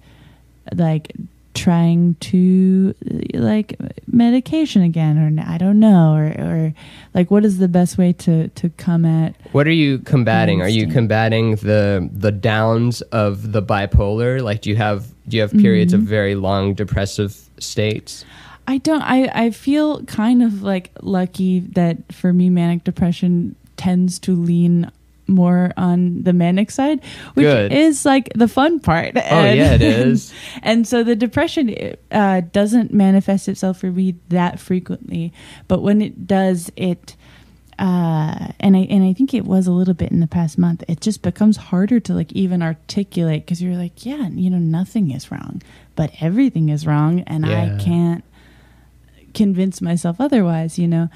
like trying to like medication again, or I don't know, or like what is the best way to come at? What are you combating? Are you combating the downs of the bipolar? Like, do you have periods of very long depressive states? I don't. I feel kind of like lucky that for me, manic depression tends to lean more on the manic side, which is like the fun part. It is. And so the depression doesn't manifest itself for me that frequently, but when it does, it and I think it was a little bit in the past month, it just becomes harder to like even articulate, because you're like, nothing is wrong, but everything is wrong, and I can't convince myself otherwise, so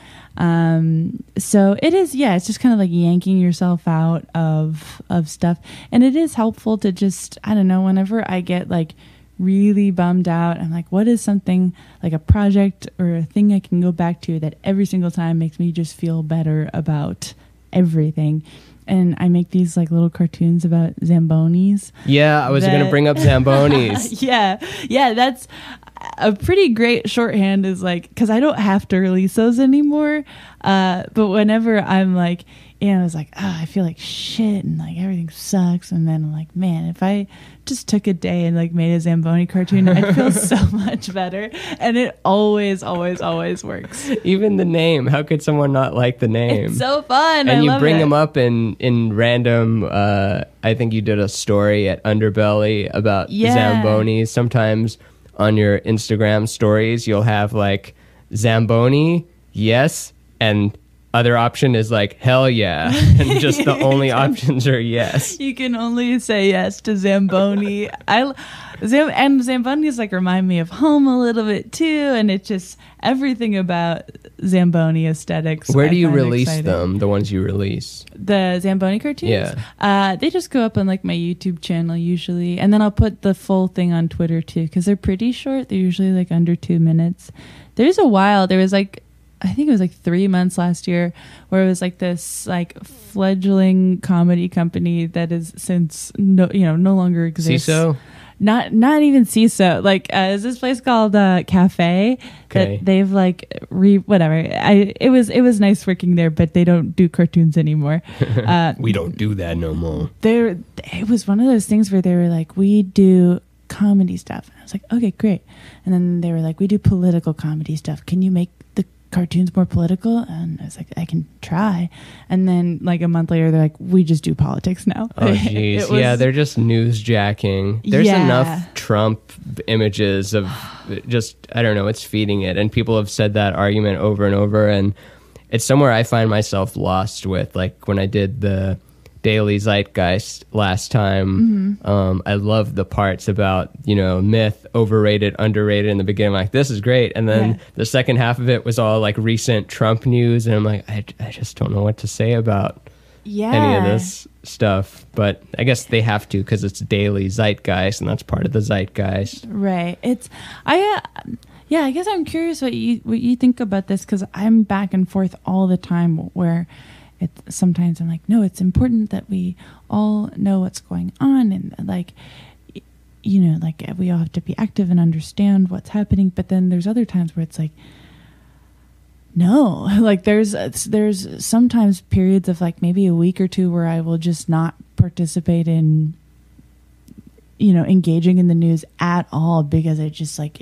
it is, it's just kind of like yanking yourself out of stuff. And it is helpful to just, I don't know, whenever I get like really bummed out, I'm like, what is something like a project or a thing I can go back to that every single time makes me just feel better about everything? And I make these like little cartoons about Zambonis. Yeah, I was going to bring up Zambonis. yeah, that's a pretty great shorthand, is like, because I don't have to release those anymore. But whenever I'm like, I was like, I feel like shit, and like everything sucks. And then I'm like, man, if I just took a day and like made a Zamboni cartoon, I'd feel so much better. And it always works. Even the name. How could someone not like the name? It's so fun. And I you love bring it. them up in random, I think you did a story at Underbelly about Zambonis. Sometimes on your Instagram stories, you'll have like Zamboni, yes, and other option is like, hell yeah. And just the only options are yes. You can only say yes to Zamboni. And Zamboni's like remind me of home a little bit too. And it's just everything about Zamboni aesthetics. Where do you find release exciting. them? The ones you release? The Zamboni cartoons? Yeah. They just go up on like my YouTube channel usually. And then I'll put the full thing on Twitter too, because they're pretty short. They're usually like under 2 minutes. There was like, I think it was like 3 months last year where it was like this like fledgling comedy company that is since no longer exists. CISO? Not even CISO. Like is this place called Cafe that they've like whatever. It was nice working there, but they don't do cartoons anymore. We don't do that no more. It was one of those things where they were like, we do comedy stuff. And I was like, okay, great. And then they were like, we do political comedy stuff. Can you make the cartoons more political? And I was like, I can try. And then like a month later they're like, we just do politics now. Oh jeez. Yeah, they're just newsjacking. There's enough Trump images of just, I don't know, it's feeding it. And people have said that argument over and over, and it's somewhere I find myself lost with. Like when I did the Daily Zeitgeist last time, I love the parts about, myth, overrated, underrated in the beginning. I'm like, this is great. And then the second half of it was all like recent Trump news. And I'm like, I just don't know what to say about any of this stuff. But I guess they have to, because it's Daily Zeitgeist, and that's part of the zeitgeist. Right. I guess I'm curious what you think about this, because I'm back and forth all the time where sometimes I'm like, no, it's important that we all know what's going on, and like, like we all have to be active and understand what's happening. But then there's other times where it's like, no, like there's sometimes periods of like maybe a week or two where I will just not participate in, engaging in the news at all, because it just like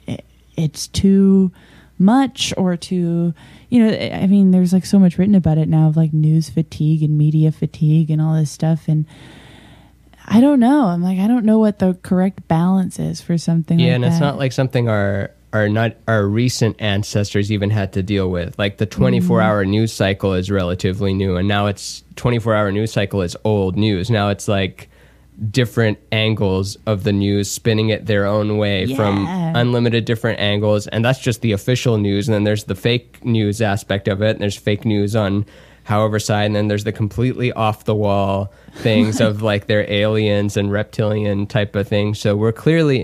it's too much or too, I mean, there's like so much written about it now of like news fatigue and media fatigue and all this stuff. And I don't know. I'm like, I don't know what the correct balance is for something like that. Yeah, and it's not like something our recent ancestors even had to deal with. Like the 24-hour news cycle is relatively new, and now it's 24-hour news cycle is old news. Now it's like different angles of the news, spinning it their own way from unlimited different angles. And that's just the official news. And then there's the fake news aspect of it. And there's fake news on however side. And then there's the completely off the wall things of like they're aliens and reptilian type of thing. So we're clearly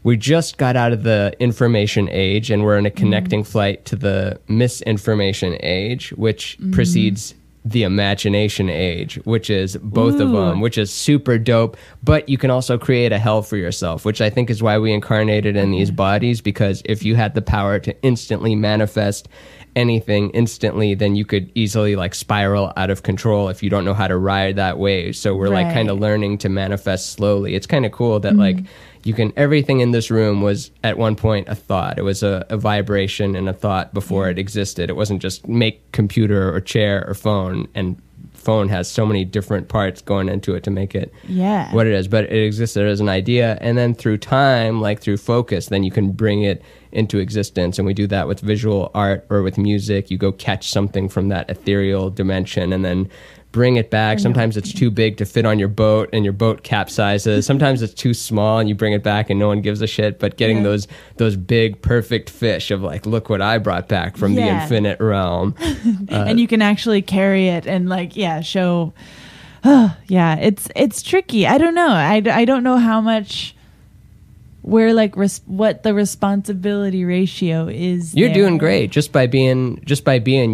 we just got out of the information age, and we're in a connecting flight to the misinformation age, which precedes the imagination age, which is both of them, which is super dope. But you can also create a hell for yourself, which I think is why we incarnated in these bodies, because if you had the power to instantly manifest anything instantly, then you could easily like spiral out of control if you don't know how to ride that wave. So we're like kind of learning to manifest slowly. It's kind of cool that like everything in this room was at one point a thought. It was a vibration and a thought before it existed. It wasn't just make computer or chair or phone, and phone has so many different parts going into it to make it what it is. But it existed as an idea, and then through time, like through focus, then you can bring it into existence. And we do that with visual art or with music. You go catch something from that ethereal dimension and then bring it back. Sometimes it's too big to fit on your boat and your boat capsizes. Sometimes it's too small and you bring it back and no one gives a shit. But getting those big perfect fish of like, look what I brought back from the infinite realm. And you can actually carry it and like, show. It's tricky. I don't know. I don't know how much where like what the responsibility ratio is. You're doing great just by being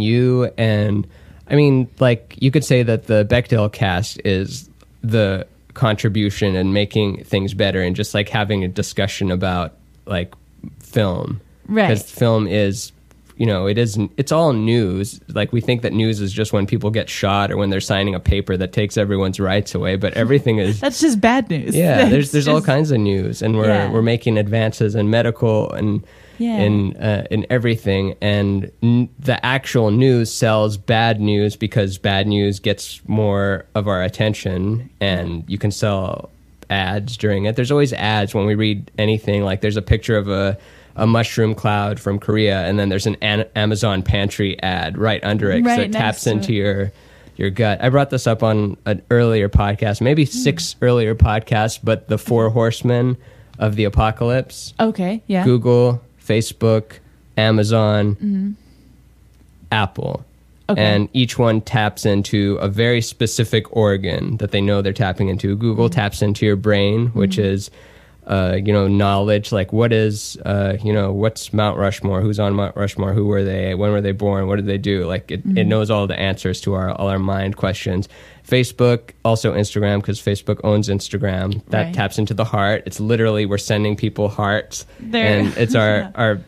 you. And I mean, like, you could say that the Bechdel cast is the contribution in making things better, and just like having a discussion about like film, right? Because film is, it's all news. Like, we think that news is just when people get shot or when they're signing a paper that takes everyone's rights away, but everything is that's just bad news. Yeah, there's all kinds of news, and we're making advances in medical and in everything, and the actual news sells bad news because bad news gets more of our attention, and you can sell ads during it. There's always ads when we read anything. Like, there's a picture of a a mushroom cloud from Korea, and then there's an Amazon pantry ad right under it, because Right it taps next to into your gut. I brought this up on an earlier podcast, maybe 6 earlier podcasts, but the 4 horsemen of the apocalypse. Okay, yeah. Google, Facebook, Amazon, Apple. Okay. And each one taps into a very specific organ that they know they're tapping into. Google taps into your brain, which is, knowledge. Like, what is, what's Mount Rushmore? Who's on Mount Rushmore? Who were they? When were they born? What did they do? Like, it knows all the answers to all our mind questions. Facebook, also Instagram, because Facebook owns Instagram. That Right. taps into the heart. It's literally, we're sending people hearts. There. And it's our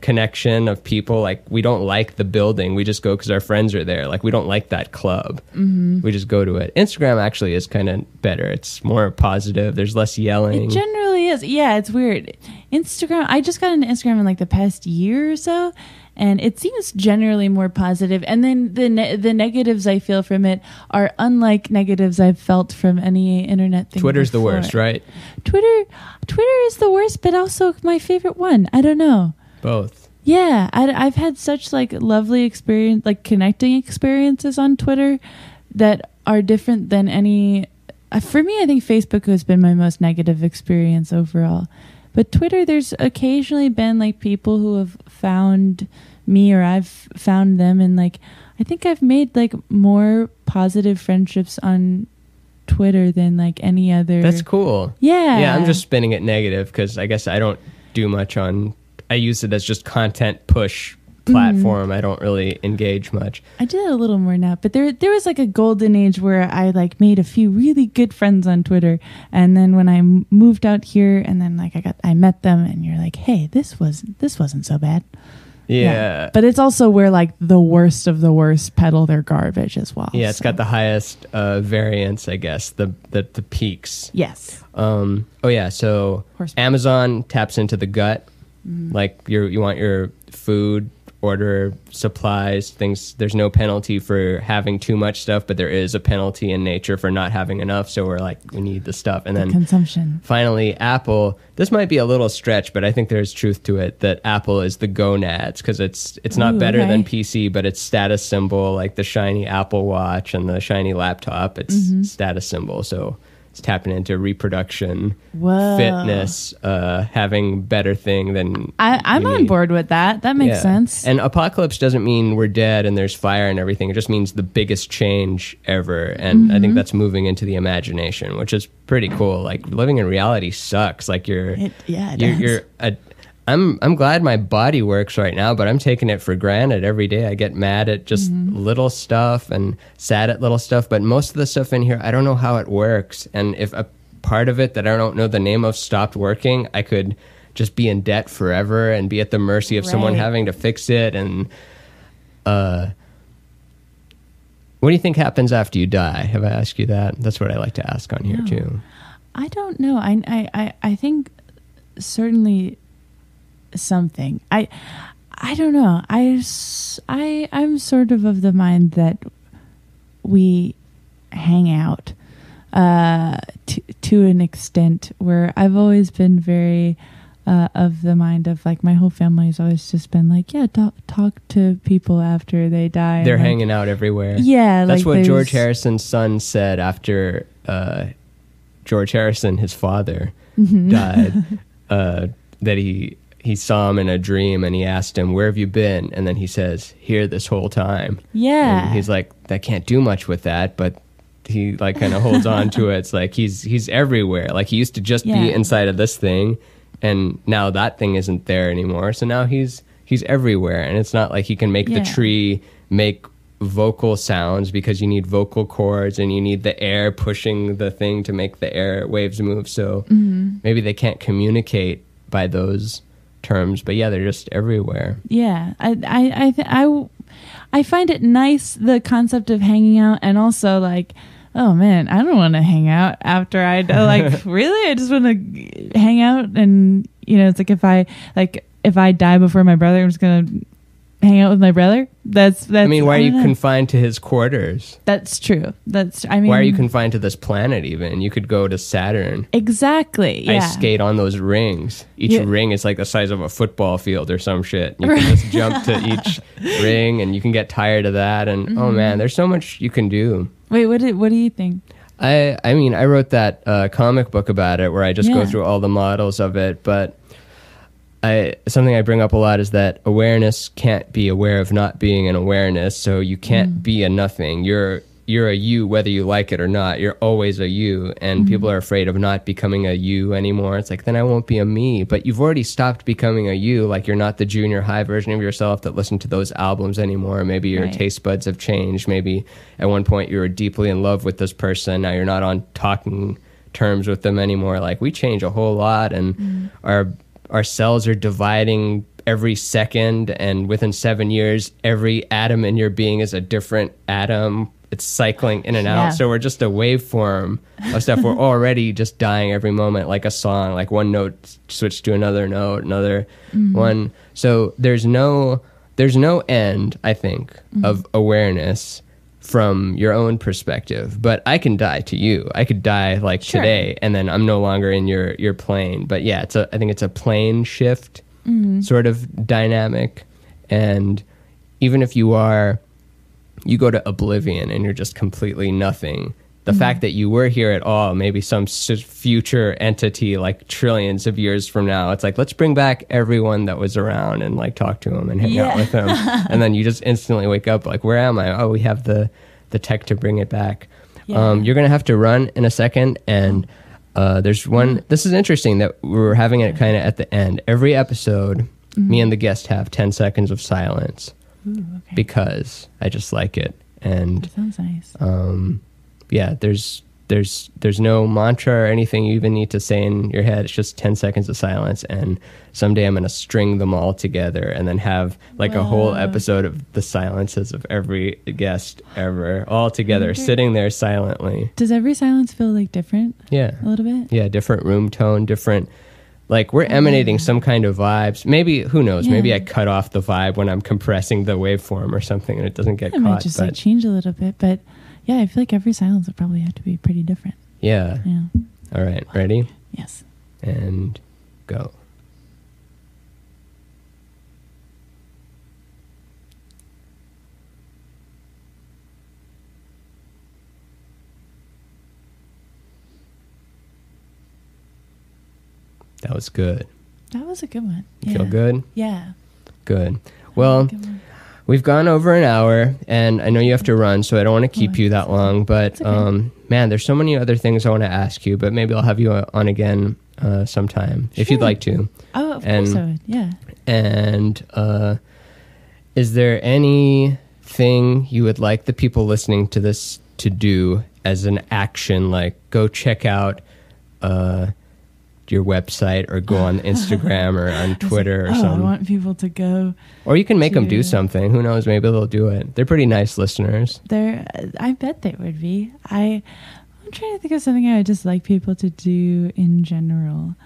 connection of people. Like, we don't like the building. We just go because our friends are there. Like, we don't like that club. We just go to it. Instagram actually is kind of better. It's more positive. There's less yelling. It generally is. Yeah, it's weird. Instagram, I just got into Instagram in like the past year or so, and it seems generally more positive. And then the negatives I feel from it are unlike negatives I've felt from any internet thing. Twitter's before. the worst, right? Twitter is the worst, but also my favorite one. I don't know. Both. Yeah, I've had such like lovely experience, like connecting experiences on Twitter that are different than any. For me, I think Facebook has been my most negative experience overall. But Twitter, there's occasionally been like people who have found me or I've found them, and like I think I've made like more positive friendships on Twitter than like any other. That's cool. Yeah. Yeah, I'm just spinning it negative because I guess I don't do much on. I use it as just content push platform. I don't really engage much. I do that a little more now, but there was like a golden age where I like made a few really good friends on Twitter, and then when I moved out here, and then like I met them, and you're like, hey, this wasn't so bad. Yeah. But it's also where like the worst of the worst peddle their garbage as well. Yeah, it's got the highest variance, I guess, the peaks. Yes. So Horseman. Amazon taps into the gut. Like you want your food, order supplies, things. There's no penalty for having too much stuff, but there is a penalty in nature for not having enough. So we're like, we need the stuff. And then Consumption. finally, Apple. This might be a little stretch, but I think there's truth to it that Apple is the gonads, because it's not better than PC, but it's status symbol, like the shiny Apple Watch and the shiny laptop. It's status symbol. So it's tapping into reproduction, Whoa. fitness, having better thing than I'm you on need. board with that. That makes sense. And apocalypse doesn't mean we're dead and there's fire and everything. It just means the biggest change ever. And I think that's moving into the imagination, which is pretty cool. Like, living in reality sucks. Like, It does. I'm glad my body works right now, but I'm taking it for granted every day. I get mad at just little stuff and sad at little stuff, but most of the stuff in here, I don't know how it works. And if a part of it that I don't know the name of stopped working, I could just be in debt forever and be at the mercy of someone having to fix it. And what do you think happens after you die? Have I asked you that? That's what I like to ask on here too. I don't know. I think certainly something. I don't know. I'm sort of the mind that we hang out to an extent, where I've always been very of the mind of like my whole family's always just been like, yeah, talk to people after they die. They're and, like, hanging out everywhere. Yeah, that's like what George Harrison's son said after George Harrison, his father, died. That he saw him in a dream, and he asked him, "Where have you been?" And then he says, "Here this whole time." Yeah, and he's like, "I can't do much with that," but he like kind of holds on to it. It's like he's everywhere. Like, he used to just be inside of this thing, and now that thing isn't there anymore. So now he's everywhere, and it's not like he can make the tree make vocal sounds, because you need vocal cords and you need the air pushing the thing to make the air waves move. So maybe they can't communicate by those terms, but yeah, they're just everywhere. Yeah, I find it nice, the concept of hanging out, and also like, oh man, I don't want to hang out after I die. Like, really, I just want to hang out, and it's like if I die before my brother, I'm just gonna hang out with my brother. That's. I mean, why are you don't know. confined to his quarters? That's true. I mean, why are you confined to this planet even? You could go to Saturn. Exactly. Yeah. Ice skate on those rings. Each ring is like the size of a football field or some shit. You can just jump to each ring and you can get tired of that. And oh man, there's so much you can do. Wait, what do you think? I mean, I wrote that comic book about it where I just go through all the models of it, but something I bring up a lot is that awareness can't be aware of not being an awareness, so you can't be a nothing. You're a you whether you like it or not. You're always a you, and people are afraid of not becoming a you anymore. It's like, then I won't be a me, but you've already stopped becoming a you. Like, you're not the junior high version of yourself that listened to those albums anymore. Maybe your taste buds have changed. Maybe at one point you were deeply in love with this person. Now you're not on talking terms with them anymore. Like, we change a whole lot, and our cells are dividing every second, and within 7 years, every atom in your being is a different atom. It's cycling in and out. So we're just a waveform of stuff. We're already just dying every moment, like a song, like one note switched to another note, another one. So there's no end, I think, of awareness from your own perspective. But I can die to you. I could die like today, and then I'm no longer in your plane. But yeah, I think it's a plane shift sort of dynamic. And even if you go to oblivion and you're just completely nothing, the fact that you were here at all, maybe some future entity like trillions of years from now, it's like, let's bring back everyone that was around and like talk to them and hang out with them. And then you just instantly wake up like, where am I? Oh, we have the tech to bring it back. You're going to have to run in a second. And there's one, this is interesting that we're having it kind of at the end. Every episode, me and the guest have 10 seconds of silence. Ooh, okay. Because I just like it. And that sounds nice. Yeah, there's no mantra or anything you even need to say in your head. It's just 10 seconds of silence, and someday I'm going to string them all together and then have like a whole episode of the silences of every guest ever all together, sitting there silently. Does every silence feel like different? Yeah. A little bit? Yeah, different room tone, different, like we're emanating some kind of vibes. Maybe, who knows, maybe I cut off the vibe when I'm compressing the waveform or something and it doesn't get caught. It might just like change a little bit, but yeah, I feel like every silence would probably have to be pretty different. Yeah. All right, ready? Yes. And go. That was good. That was a good one. You feel good? Yeah. Good. Well, we've gone over an hour, and I know you have to run, so I don't want to keep you that long. But, man, there's so many other things I want to ask you, but maybe I'll have you on again sometime, if you'd like to. Oh, of course I would, yeah. And is there anything you would like the people listening to this to do as an action, like go check out your website or go on Instagram or on Twitter or something? I want people to go. Or you can make them do something. Who knows? Maybe they'll do it. They're pretty nice listeners. I bet they would be. I'm trying to think of something I would just like people to do in general.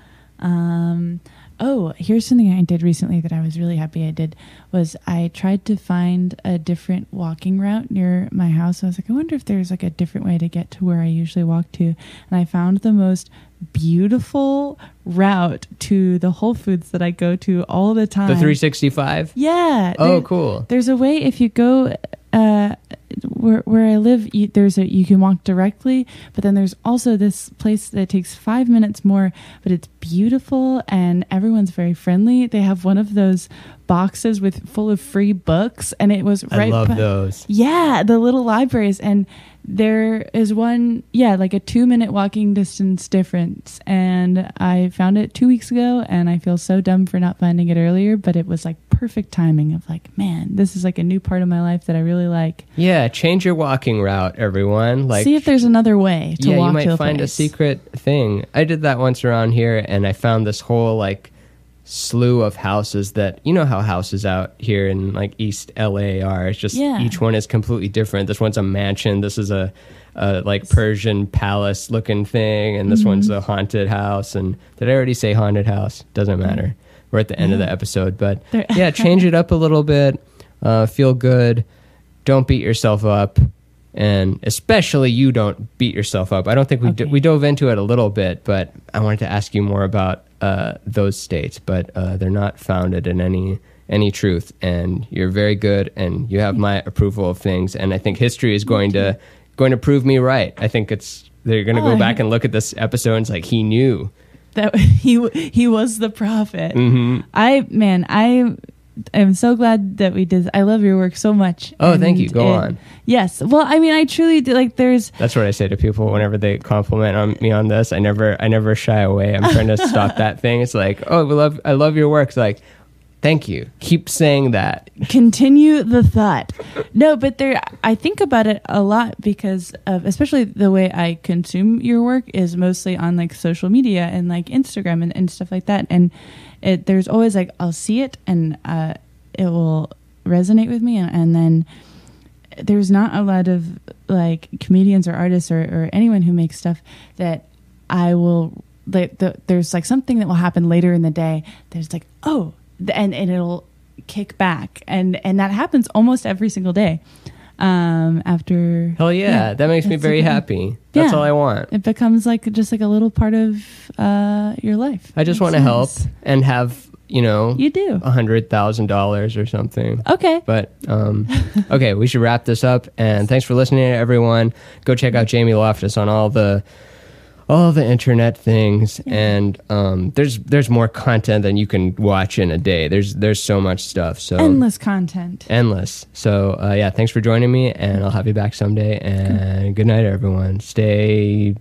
Here's something I did recently that I was really happy I did, was I tried to find a different walking route near my house. I was like, I wonder if there's like a different way to get to where I usually walk to. And I found the most beautiful route to the Whole Foods that I go to all the time. The 365? Yeah. Oh, cool. There's a way, if you go where I live, you can walk directly, but then there's also this place that takes 5 minutes more, but it's beautiful and everyone's very friendly. They have one of those boxes full of free books, and it was right. I love those. Yeah, the little libraries, and there is one, like a 2-minute walking distance difference, and I found it 2 weeks ago, and I feel so dumb for not finding it earlier, but it was like perfect timing of like, man, this is like a new part of my life that I really like. Yeah, change your walking route, everyone. Like, see if there's another way to walk. Yeah, you might find place. a secret thing. I did that once around here, and I found this whole like slew of houses that, you know how houses out here in like East LA are. It's just each one is completely different. This one's a mansion. This is a like Persian palace looking thing, and this one's a haunted house. And did I already say haunted house? Doesn't matter. We're at the end of the episode, but yeah, change it up a little bit. Feel good. Don't beat yourself up. And especially you don't beat yourself up. I don't think we dove into it a little bit, but I wanted to ask you more about those states. But they're not founded in any truth. And you're very good, and you have my approval of things. And I think history is going to prove me right. I think they're going to go back and look at this episode and it's like he knew that he was the prophet. Mm-hmm. I am so glad that we did. I love your work so much. Oh, thank you. Go on. Yes. Well, I mean, I truly do. Like, that's what I say to people whenever they compliment me on this. I never shy away. I'm trying to stop that thing. It's like, oh, I love your work. It's like, thank you. Keep saying that. Continue the thought. No, but I think about it a lot because of, especially the way I consume your work is mostly on like social media and like Instagram and stuff like that. And there's always like, I'll see it and it will resonate with me. And then there's not a lot of like comedians or artists or anyone who makes stuff that I will, there's like something that will happen later in the day. There's like, oh, and it'll kick back. And that happens almost every single day. After hell yeah, that makes me very happy. That's all I want. It becomes like just like a little part of your life. I just want to help and have you do $100,000 or something. Okay, but okay, we should wrap this up. And thanks for listening, everyone. Go check out Jamie Loftus on all the internet things, and there's more content than you can watch in a day. There's so much stuff. So endless content. Endless. So yeah, thanks for joining me, and I'll have you back someday. And good night, everyone. Stay.